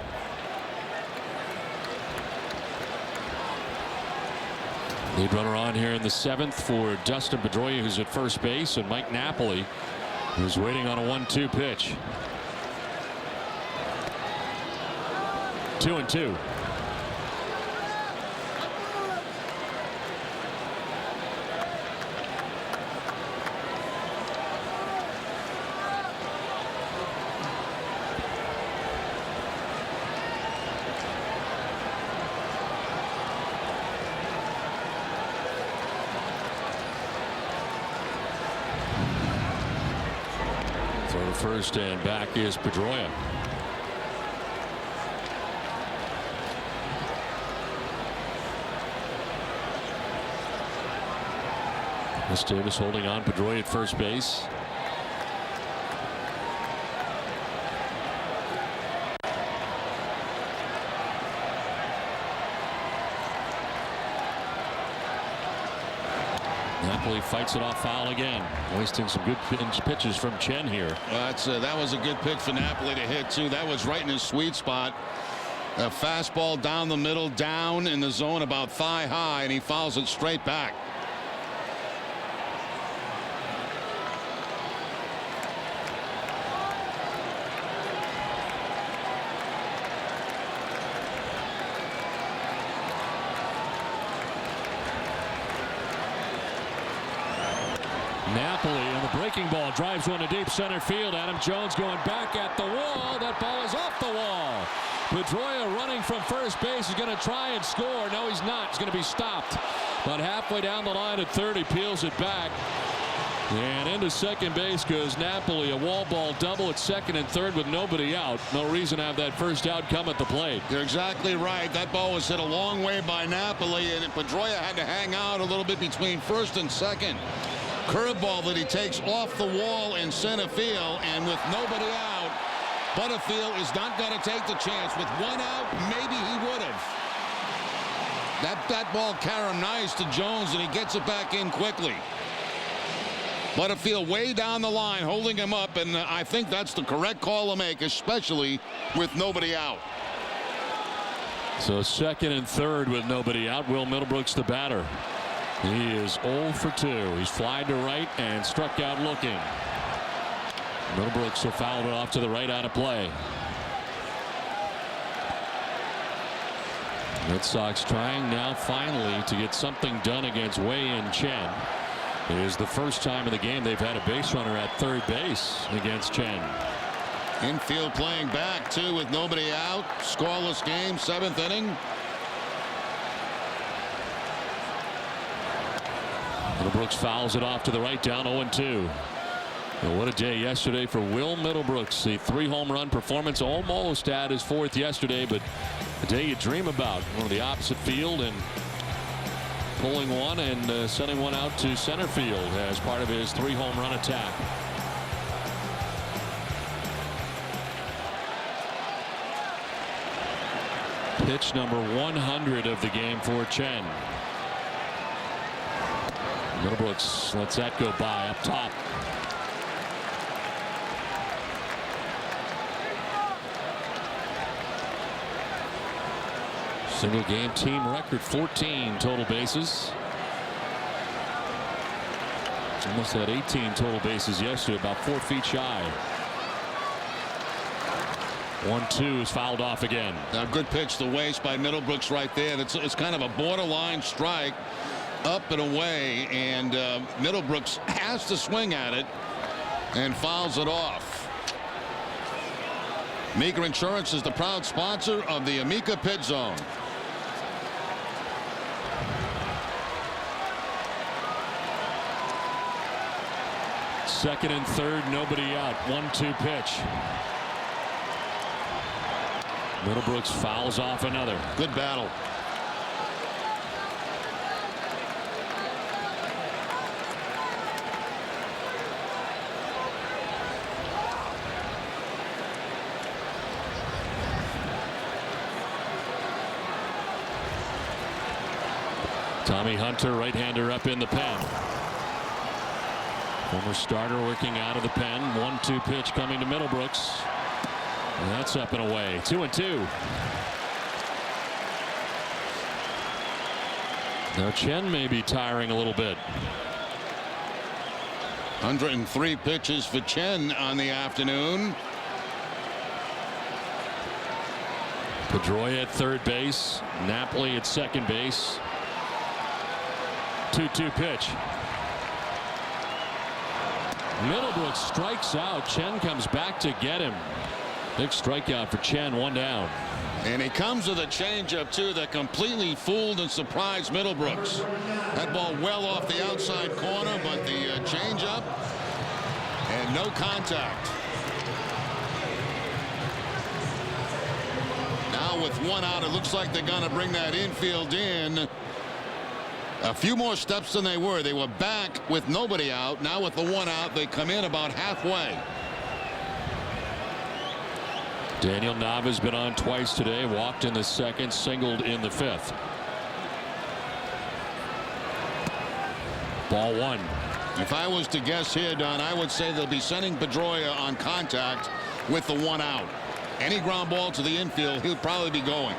Lead runner on here in the 7th for Dustin Pedroia, who's at first base, and Mike Napoli, who's waiting on a 1-2 pitch. 2-2. Throw to first, and back is Pedroia. Chris Davis holding on. Pedroia at first base. Napoli fights it off foul again, wasting some good pitches from Chen here. That was a good pitch for Napoli to hit too. That was right in his sweet spot. A fastball down the middle, down in the zone about thigh high, and he fouls it straight back. Napoli on the breaking ball drives one to deep center field. Adam Jones going back at the wall. That ball is off the wall. Pedroia running from first base is going to try and score. No, he's not. He's going to be stopped. But halfway down the line at third, he peels it back. And into second base goes Napoli. A wall ball double at second and third with nobody out. No reason to have that first out come at the plate. You're exactly right. That ball was hit a long way by Napoli, and Pedroia had to hang out a little bit between first and second. Curveball that he takes off the wall in center field, and with nobody out, Butterfield is not going to take the chance. With one out, maybe he would have. That ball carried nice to Jones, and he gets it back in quickly. Butterfield way down the line, holding him up, and I think that's the correct call to make, especially with nobody out. So second and third with nobody out. Will Middlebrooks the batter. He is 0 for 2. He's flied to right and struck out looking. Middlebrooks will foul it off to the right out of play. Red Sox trying now finally to get something done against Wei-Yin Chen. It is the first time in the game they've had a base runner at third base against Chen. Infield playing back too with nobody out. Scoreless game, 7th inning. Middlebrooks fouls it off to the right, down 0-2. And what a day yesterday for Will Middlebrooks. The 3-home run performance, almost at his 4th yesterday, but a day you dream about. One of the opposite field and pulling one and sending one out to center field as part of his 3-home run attack. Pitch number 100 of the game for Chen. Middlebrooks lets that go by up top. Single game team record 14 total bases. Almost had 18 total bases yesterday, about 4 feet shy. 1-2 is fouled off again. Now good pitch to waste by Middlebrooks right there. It's kind of a borderline strike, up and away, and Middlebrooks has to swing at it and fouls it off. Amica Insurance is the proud sponsor of the Amica Pit Zone. Second and third, nobody out. 1-2 pitch. Middlebrooks fouls off another. Good battle. Tommy Hunter, right-hander, up in the pen. Former starter working out of the pen. 1-2 pitch coming to Middlebrooks. And that's up and away. 2-2. Now Chen may be tiring a little bit. 103 pitches for Chen on the afternoon. Pedroia at third base. Napoli at second base. 2-2 pitch. Middlebrooks strikes out. Chen comes back to get him. Big strikeout for Chen, 1 down. And he comes with a changeup too that completely fooled and surprised Middlebrooks. That ball well off the outside corner, but the changeup and no contact. Now with 1 out, it looks like they're going to bring that infield in. A few more steps than they were. They were back with nobody out. Now with the 1 out, they come in about halfway. Daniel Nava's been on twice today. Walked in the second, singled in the 5th. Ball 1. If I was to guess here, Don, I would say they'll be sending Pedroia on contact with the 1 out. Any ground ball to the infield, he'll probably be going.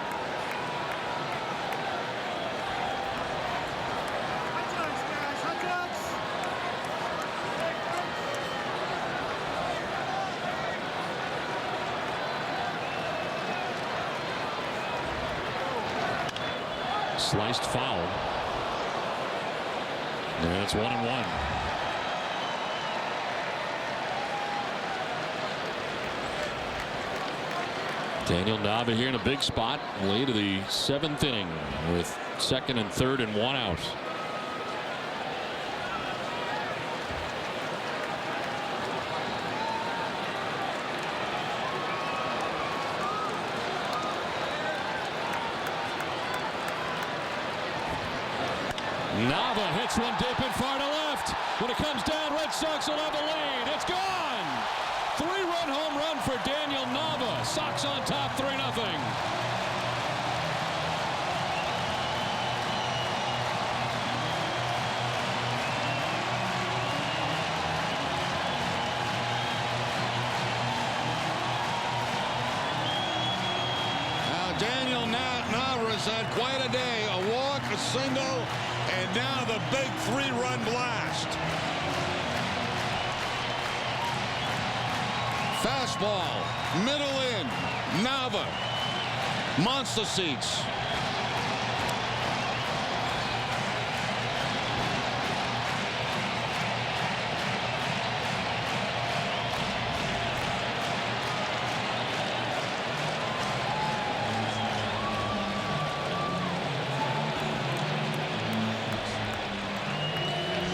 Sliced foul. And it's 1-1. Daniel Nava here in a big spot, late of the 7th inning with 2nd and 3rd and 1 out. Nava hits one deep and far to left. When it comes down, Red Sox will have a lead. It's gone. 3-run home run for Daniel Nava. Sox on top 3-0. Now Daniel Nava has had quite a day. A walk, a single, and now the big 3-run blast. Fastball, middle in, Nava, monster seats.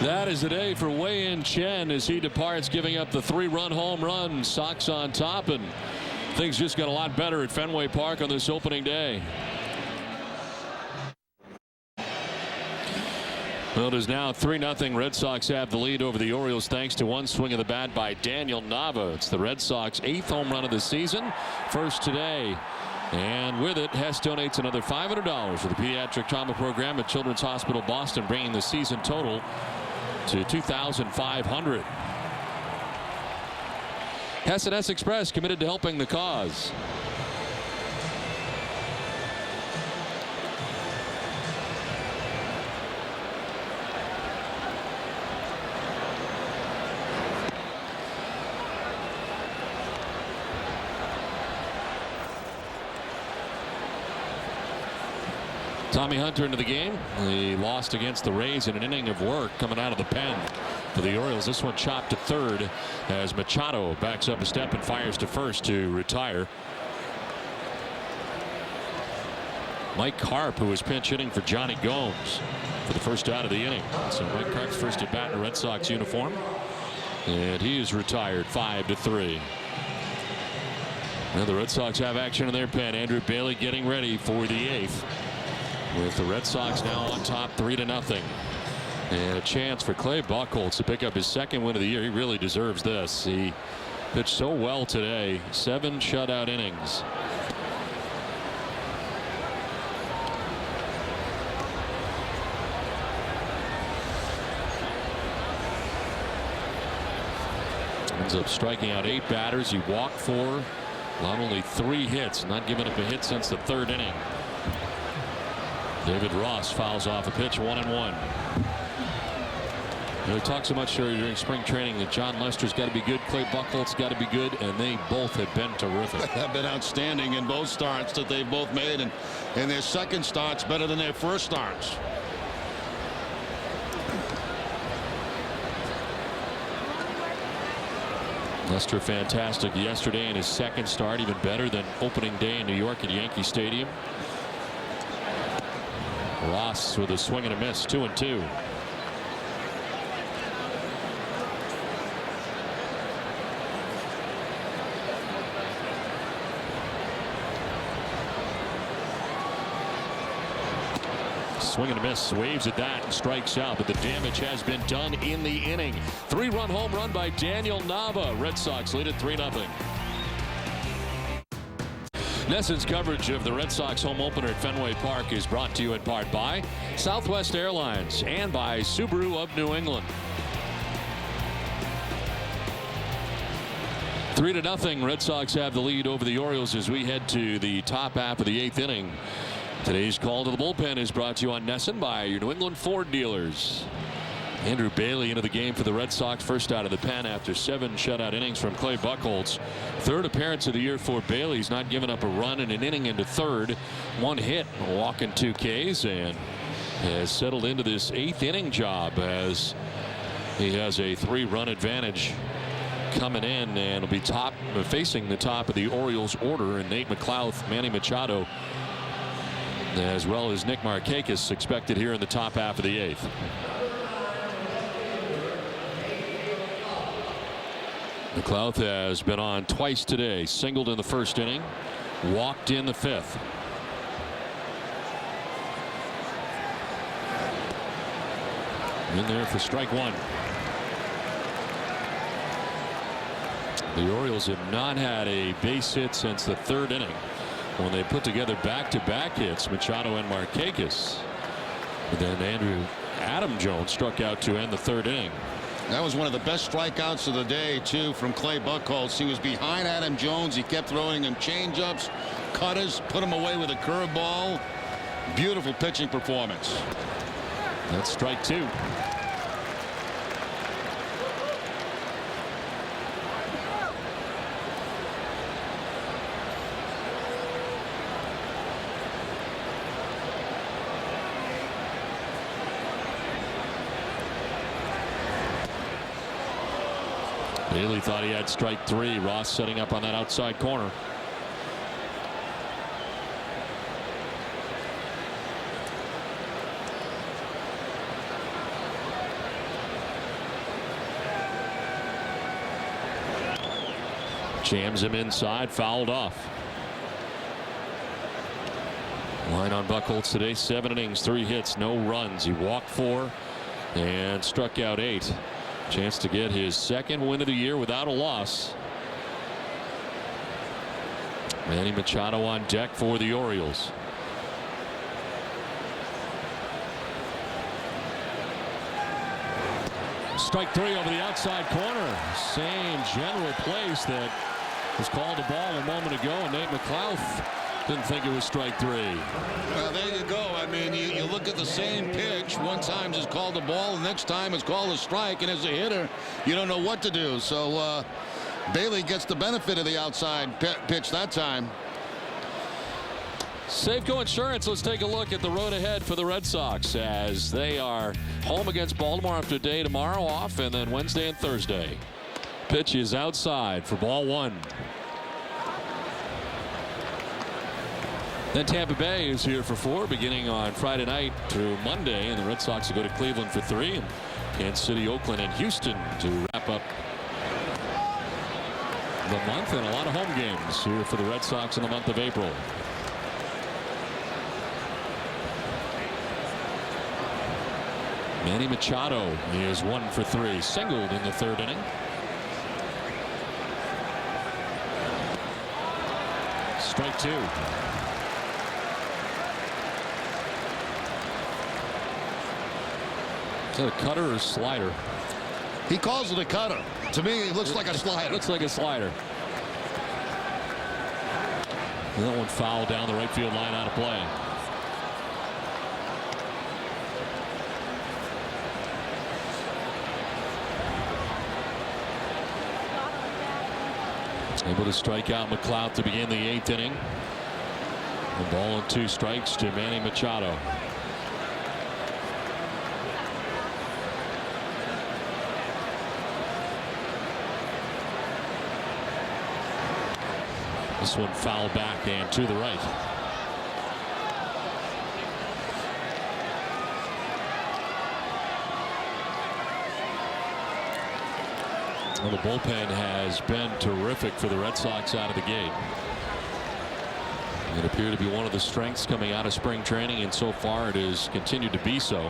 That is the day for Wei-In Chen as he departs, giving up the 3-run home run. Sox on top, and things just got a lot better at Fenway Park on this opening day. Well, it is now 3-0. Red Sox have the lead over the Orioles thanks to one swing of the bat by Daniel Nava. It's the Red Sox 8th home run of the season, first today. And with it, Hess donates another $500 for the pediatric trauma program at Children's Hospital Boston, bringing the season total to $2,500. Hess and Hess Express committed to helping the cause. Tommy Hunter into the game. He lost against the Rays in an inning of work coming out of the pen for the Orioles. This one chopped to third as Machado backs up a step and fires to first to retire. Mike Harp, who was pinch hitting for Johnny Gomes for the first out of the inning. So Mike Harp's first at bat in a Red Sox uniform, and he is retired 5-3. Now the Red Sox have action in their pen. Andrew Bailey getting ready for the 8th. With the Red Sox now on top 3-0. And a chance for Clay Buchholz to pick up his 2nd win of the year. He really deserves this. He pitched so well today. 7 shutout innings. Ends up striking out 8 batters. He walked 4. Not only 3 hits. Not giving up a hit since the 3rd inning. David Ross fouls off a pitch, 1-1. We talked so much during spring training that John Lester's got to be good, Clay Buchholz got to be good, and they both have been terrific. Have been outstanding in both starts that they've both made, and their second starts better than their first starts. Lester fantastic yesterday in his 2nd start, even better than opening day in New York at Yankee Stadium. Ross with a swing and a miss, 2-2. Swing and a miss, waves at that and strikes out, but the damage has been done in the inning. 3-run home run by Daniel Nava. Red Sox lead at 3-0. NESN's coverage of the Red Sox home opener at Fenway Park is brought to you in part by Southwest Airlines and by Subaru of New England. 3-0. Red Sox have the lead over the Orioles as we head to the top half of the 8th inning. Today's call to the bullpen is brought to you on NESN by your New England Ford dealers. Andrew Bailey into the game for the Red Sox, first out of the pen after 7 shutout innings from Clay Buchholz. 3rd appearance of the year for Bailey. He's not given up a run in an inning into 3rd. 1 hit, walking 2 Ks, and has settled into this 8th inning job as he has a 3-run advantage coming in, and will be facing the top of the Orioles order, and Nate McLouth, Manny Machado, as well as Nick Markakis expected here in the top half of the 8th. McLouth has been on twice today. Singled in the first inning, walked in the 5th. In there for strike 1. The Orioles have not had a base hit since the 3rd inning, when they put together back-to-back hits, Machado and Markakis. But then Adam Jones struck out to end the 3rd inning. That was one of the best strikeouts of the day, too, from Clay Buchholz. He was behind Adam Jones. He kept throwing him changeups, cutters, put him away with a curveball. Beautiful pitching performance. That's strike 2. Bailey thought he had strike 3. Ross setting up on that outside corner. Jams him inside, fouled off. Line on Buchholz today, 7 innings, 3 hits, no runs. He walked 4 and struck out 8. Chance to get his 2nd win of the year without a loss. Manny Machado on deck for the Orioles. Strike 3 over the outside corner. Same general place that was called a ball a moment ago, and Nate McLouth didn't think it was strike 3. Well, there you go. I mean, you look at the same pitch. One time it's called a ball, the next time it's called a strike, and as a hitter, you don't know what to do. So Bailey gets the benefit of the outside pitch that time. Safeco Insurance, let's take a look at the road ahead for the Red Sox as they are home against Baltimore after a day tomorrow off, and then Wednesday and Thursday. Pitch is outside for ball 1. Then Tampa Bay is here for 4, beginning on Friday night through Monday, and the Red Sox will go to Cleveland for 3, and Kansas City, Oakland, and Houston to wrap up the month, and a lot of home games here for the Red Sox in the month of April. Manny Machado is 1 for 3, singled in the 3rd inning. Strike 2. Is that a cutter or a slider? He calls it a cutter. To me, it looks like a slider. Looks like a slider. And that one fouled down the right field line, out of play. Able to strike out McLouth to begin the 8th inning. A ball and 2 strikes to Manny Machado. This one fouled back and to the right. Well, the bullpen has been terrific for the Red Sox out of the gate. It appeared to be one of the strengths coming out of spring training, and so far it has continued to be so.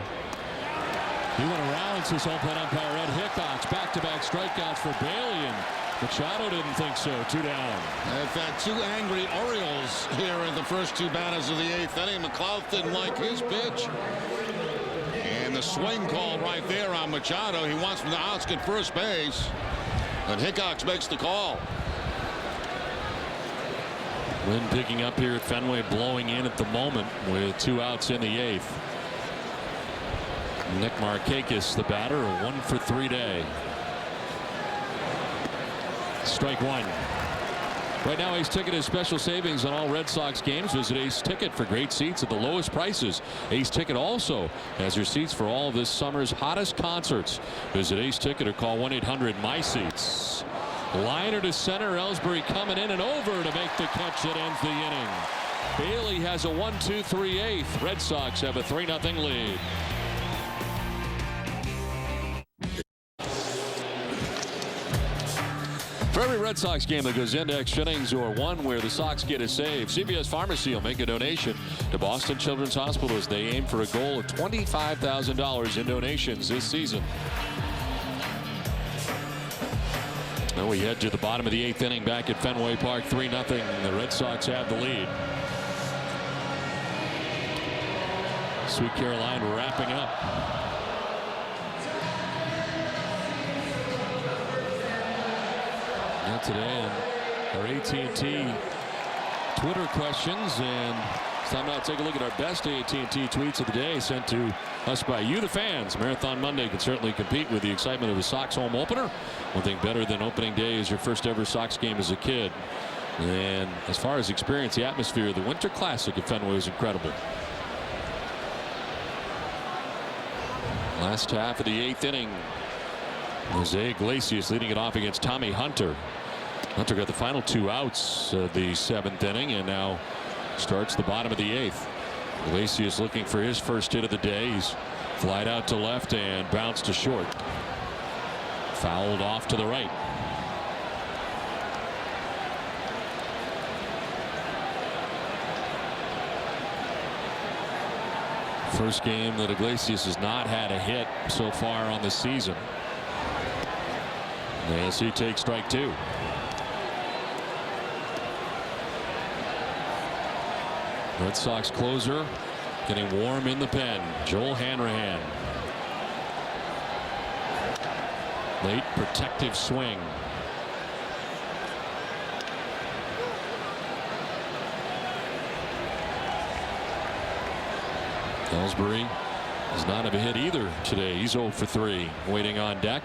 He went around his open umpire Ed Hickox. Back-to-back strikeouts for Bailey, and Machado didn't think so. 2 down. In fact, 2 angry Orioles here in the first 2 batters of the 8th inning. McLouth didn't like his pitch. And the swing call right there on Machado. He wants from the outs, get first base. But Hickox makes the call. Wind picking up here at Fenway, blowing in at the moment with 2 outs in the 8th. Nick Markakis, the batter, a 1 for 3 day. Strike 1. Right now, Ace Ticket has special savings on all Red Sox games. Visit Ace Ticket for great seats at the lowest prices. Ace Ticket also has your seats for all of this summer's hottest concerts. Visit Ace Ticket or call 1-800-MY-SEATS. Liner to center. Ellsbury coming in and over to make the catch that ends the inning. Bailey has a 1-2-3-8. Red Sox have a 3-0 lead. For every Red Sox game that goes into extra innings or one where the Sox get a save, CVS Pharmacy will make a donation to Boston Children's Hospital as they aim for a goal of $25,000 in donations this season. Now we head to the bottom of the 8th inning back at Fenway Park, 3-0. The Red Sox have the lead. Sweet Caroline wrapping up. Now today our AT&T Twitter questions, and it's time now to take a look at our best AT&T tweets of the day sent to us by you, the fans. Marathon Monday can certainly compete with the excitement of a Sox home opener. One thing better than opening day is your first ever Sox game as a kid. And as far as experience, the atmosphere of the Winter Classic at Fenway is incredible. Last half of the 8th inning. Jose Iglesias leading it off against Tommy Hunter. Hunter got the final 2 outs of the 7th inning and now starts the bottom of the 8th. Iglesias looking for his first hit of the day. He's flied out to left and bounced to short. Fouled off to the right. First game that Iglesias has not had a hit so far on the season. As he takes strike 2. Red Sox closer getting warm in the pen. Joel Hanrahan. Late protective swing. Ellsbury does not have a hit either today. He's 0 for 3. Waiting on deck.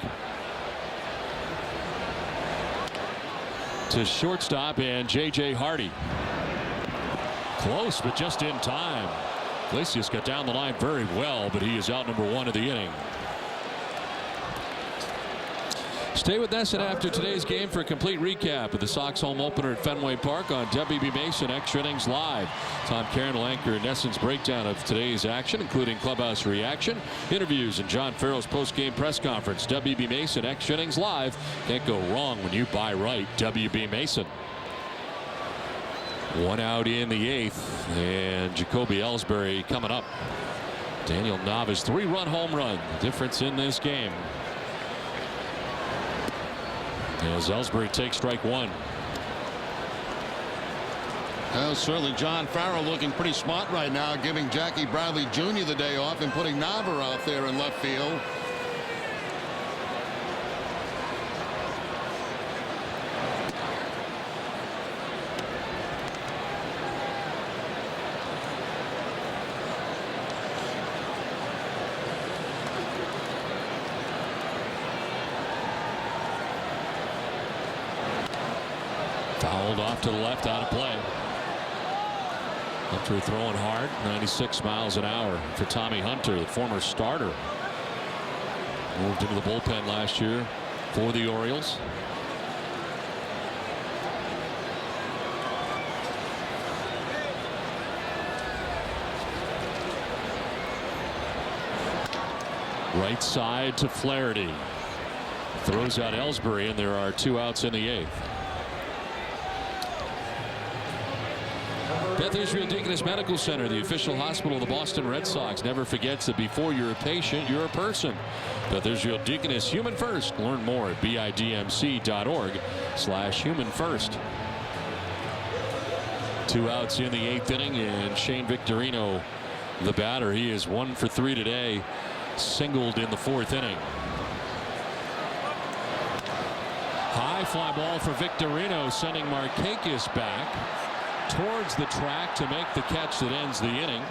To shortstop and J.J. Hardy. Close, but just in time. Iglesias got down the line very well, but he is out number 1 of the inning. Stay with us and after today's game for a complete recap of the Sox home opener at Fenway Park on WB Mason Extra Innings Live. Tom Caron will anchor an essence breakdown of today's action, including clubhouse reaction, interviews, and John Farrell's post-game press conference. WB Mason Extra Innings Live. Can't go wrong when you buy right. WB Mason. 1 out in the 8th, and Jacoby Ellsbury coming up. Daniel Nava's 3-run home run. The difference in this game. As Ellsbury takes strike 1. Well, certainly John Farrell looking pretty smart right now, giving Jackie Bradley Jr. the day off and putting Nava out there in left field. Fouled off to the left, out of play. Hunter throwing hard, 96 miles an hour for Tommy Hunter, the former starter. Moved into the bullpen last year for the Orioles. Right side to Flaherty. Throws out Ellsbury, and there are 2 outs in the 8th. Beth Israel Deaconess Medical Center, the official hospital of the Boston Red Sox, never forgets that before you're a patient, you're a person. Beth Israel Deaconess, human first. Learn more at bidmc.org/human first. 2 outs in the 8th inning, and Shane Victorino, the batter, he is 1 for 3 today. Singled in the 4th inning. High fly ball for Victorino, sending Markakis back towards the track to make the catch that ends the inning.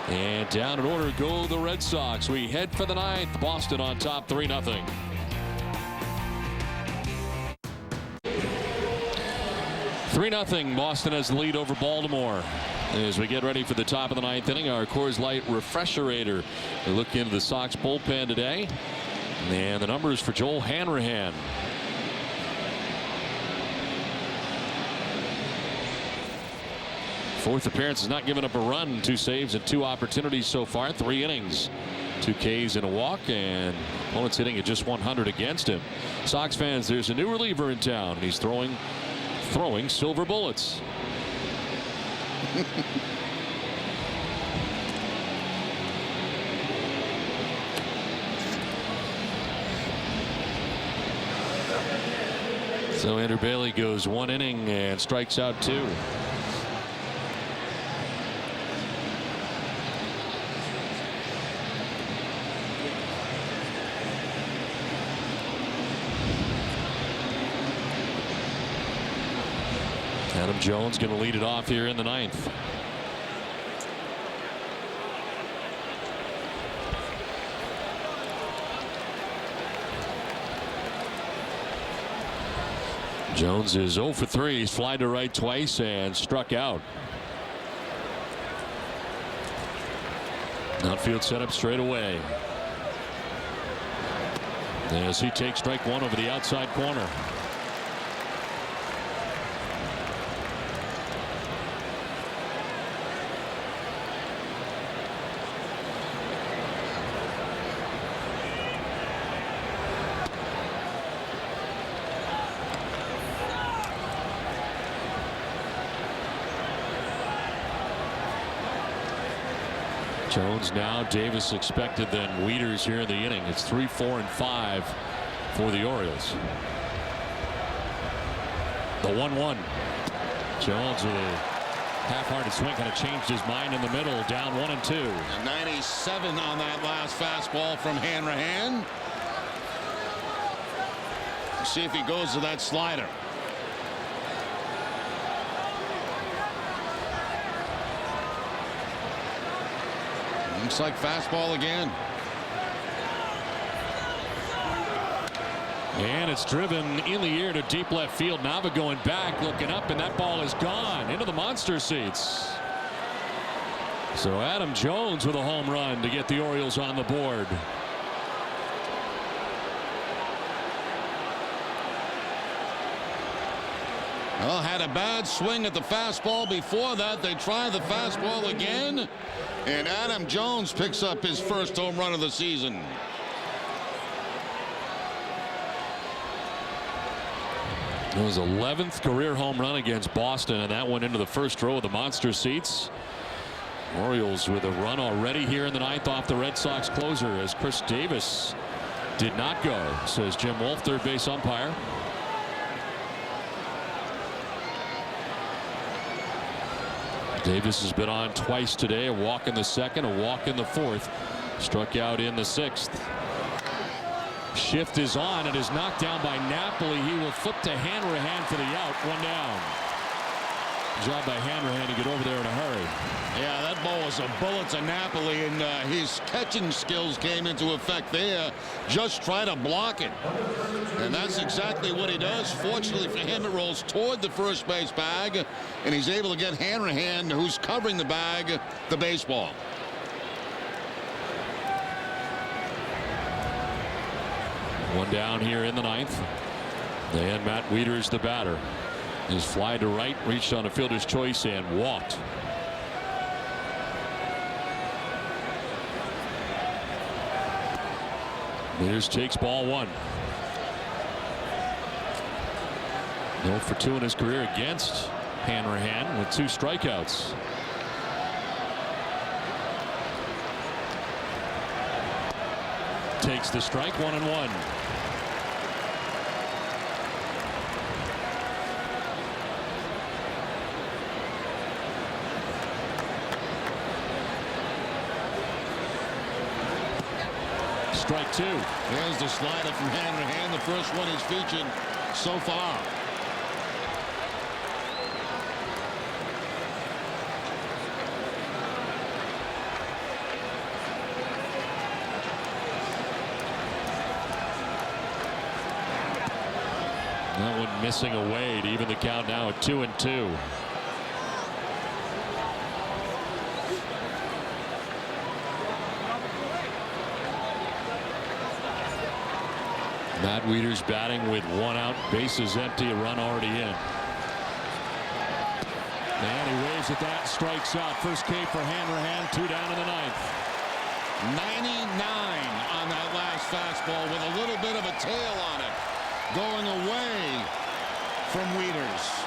And down in order go the Red Sox. We head for the 9th. Boston on top 3-0. Boston has the lead over Baltimore. As we get ready for the top of the 9th inning, our Coors Light Refresherator. We look into the Sox bullpen today. And the numbers for Joel Hanrahan. Fourth appearance, has not given up a run. 2 saves and 2 opportunities so far. 3 innings. 2 Ks and a walk, and opponents hitting at just 100 against him. Sox fans, there's a new reliever in town. He's throwing silver bullets. So Andrew Bailey goes 1 inning and strikes out 2. Adam Jones going to lead it off here in the 9th. Jones is 0 for 3. He's flied to right twice and struck out. Outfield set up straight away as he takes strike 1 over the outside corner. Jones now, Davis expected, then Wieters here in the inning. It's 3, 4, and 5 for the Orioles. The 1-1. Jones with a half-hearted swing, kind of changed his mind in the middle, down 1 and 2. And 97 on that last fastball from Hanrahan. See if he goes to that slider. Looks like fastball again. And it's driven in the air to deep left field. Nava going back, looking up, and that ball is gone into the monster seats. So Adam Jones with a home run to get the Orioles on the board. Well, had a bad swing at the fastball before that. They try the fastball again, and Adam Jones picks up his first home run of the season. It was 11th career home run against Boston, and that went into the first row of the monster seats. Orioles with a run already here in the 9th off the Red Sox closer, as Chris Davis did not go, says Jim Wolf, third base umpire. Davis has been on twice today, a walk in the 2nd, a walk in the 4th, struck out in the 6th. Shift is on, and is knocked down by Napoli. He will flip to Hanrahan for the out. 1 down. Job by Hanrahan to get over there in a hurry. Yeah, that ball was a bullet to Napoli, and his catching skills came into effect there. Just try to block it, and that's exactly what he does. Fortunately for him, it rolls toward the first base bag, and he's able to get Hanrahan, who's covering the bag, the baseball. One down here in the 9th. And Matt Wieters, the batter. His fly to right, reached on a fielder's choice and walked. Wieters takes ball 1. 0 for 2 in his career against Hanrahan with 2 strikeouts. Takes the strike, 1-1. Strike 2. There's the slider from Hanrahan, the first one he's featured so far. That one missing away to even the count now at 2-2. Matt Wieters batting with 1 out, bases empty, a run already in. And he waves at that, strikes out. First K for Hanrahan, 2 down in the ninth. 99 on that last fastball with a little bit of a tail on it. Going away from Wieters.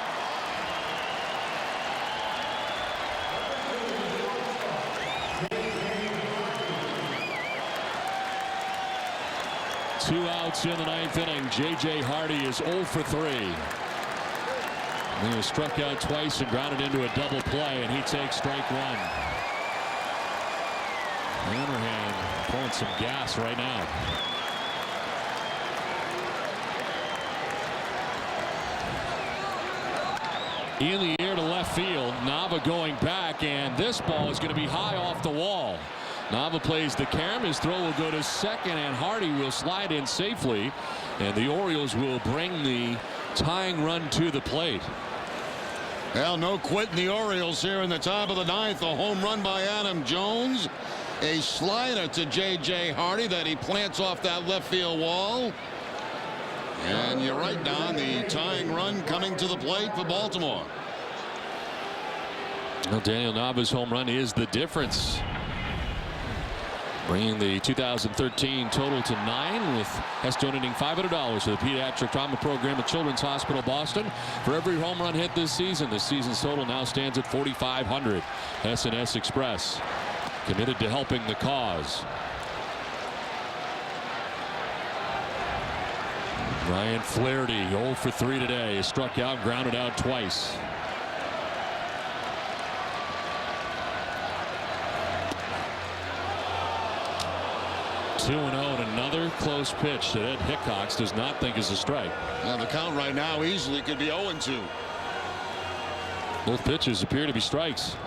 Two outs in the ninth inning. J.J. Hardy is 0 for 3. He was struck out twice and grounded into a double play, and he takes strike one. Hanrahan pulling some gas right now. In the air to left field. Nava going back, and this ball is going to be high off the wall. Nava plays the carom. His throw will go to second, and Hardy will slide in safely, and the Orioles will bring the tying run to the plate. Well, no quitting the Orioles here in the top of the ninth. A home run by Adam Jones. A slider to J.J. Hardy that he plants off that left field wall. And you're right, Don, the tying run coming to the plate for Baltimore. Well, Daniel Nava's home run is the difference, bringing the 2013 total to 9, with Hess donating $500 to the Pediatric Trauma Program at Children's Hospital Boston for every home run hit this season. This season's total now stands at $4,500. S&S Express, committed to helping the cause. Ryan Flaherty, 0 for 3 today, is struck out, grounded out twice. Two and 0, and another close pitch that Ed Hickox does not think is a strike. Now the count right now easily could be 0-2. Both pitches appear to be strikes.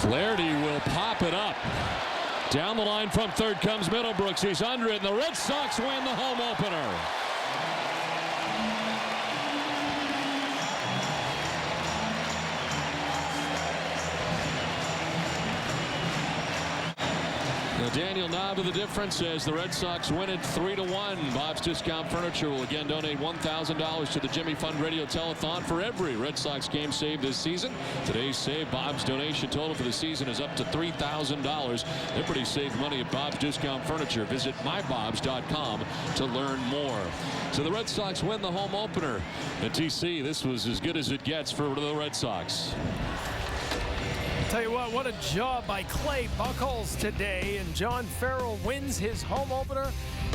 Flaherty will pop it up. Down the line from third comes Middlebrooks. He's under it, and the Red Sox win the home opener. Daniel Nava, the difference, as the Red Sox win it 3-1. Bob's Discount Furniture will again donate $1,000 to the Jimmy Fund Radio Telethon for every Red Sox game saved this season. Today's save, Bob's donation total for the season is up to $3,000. Everybody save money at Bob's Discount Furniture. Visit mybobs.com to learn more. So the Red Sox win the home opener. At TC, this was as good as it gets for the Red Sox. Tell you what a job by Clay Buchholz today, and John Farrell wins his home opener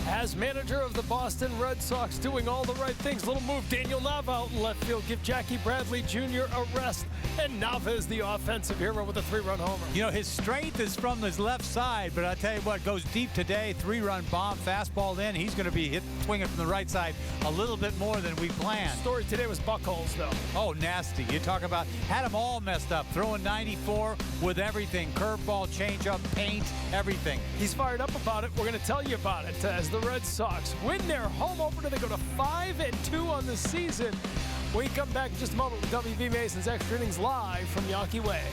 as manager of the Boston Red Sox, doing all the right things. Little move, Daniel Nava out in left field, give Jackie Bradley Jr. a rest, and Nava is the offensive hero with a 3-run homer. You know, his strength is from his left side, but I tell you what, goes deep today. 3-run bomb, fastball in. He's going to be swinging from the right side a little bit more than we planned. Story today was Buchholz, though. Oh, nasty. You talk about, had them all messed up, throwing 94 with everything, curveball, changeup, paint, everything. He's fired up about it. We're going to tell you about it as the Red Sox win their home opener. They go to 5-2 on the season. We come back in just a moment with W.B. Mason's Extra Innings live from Yankee Way.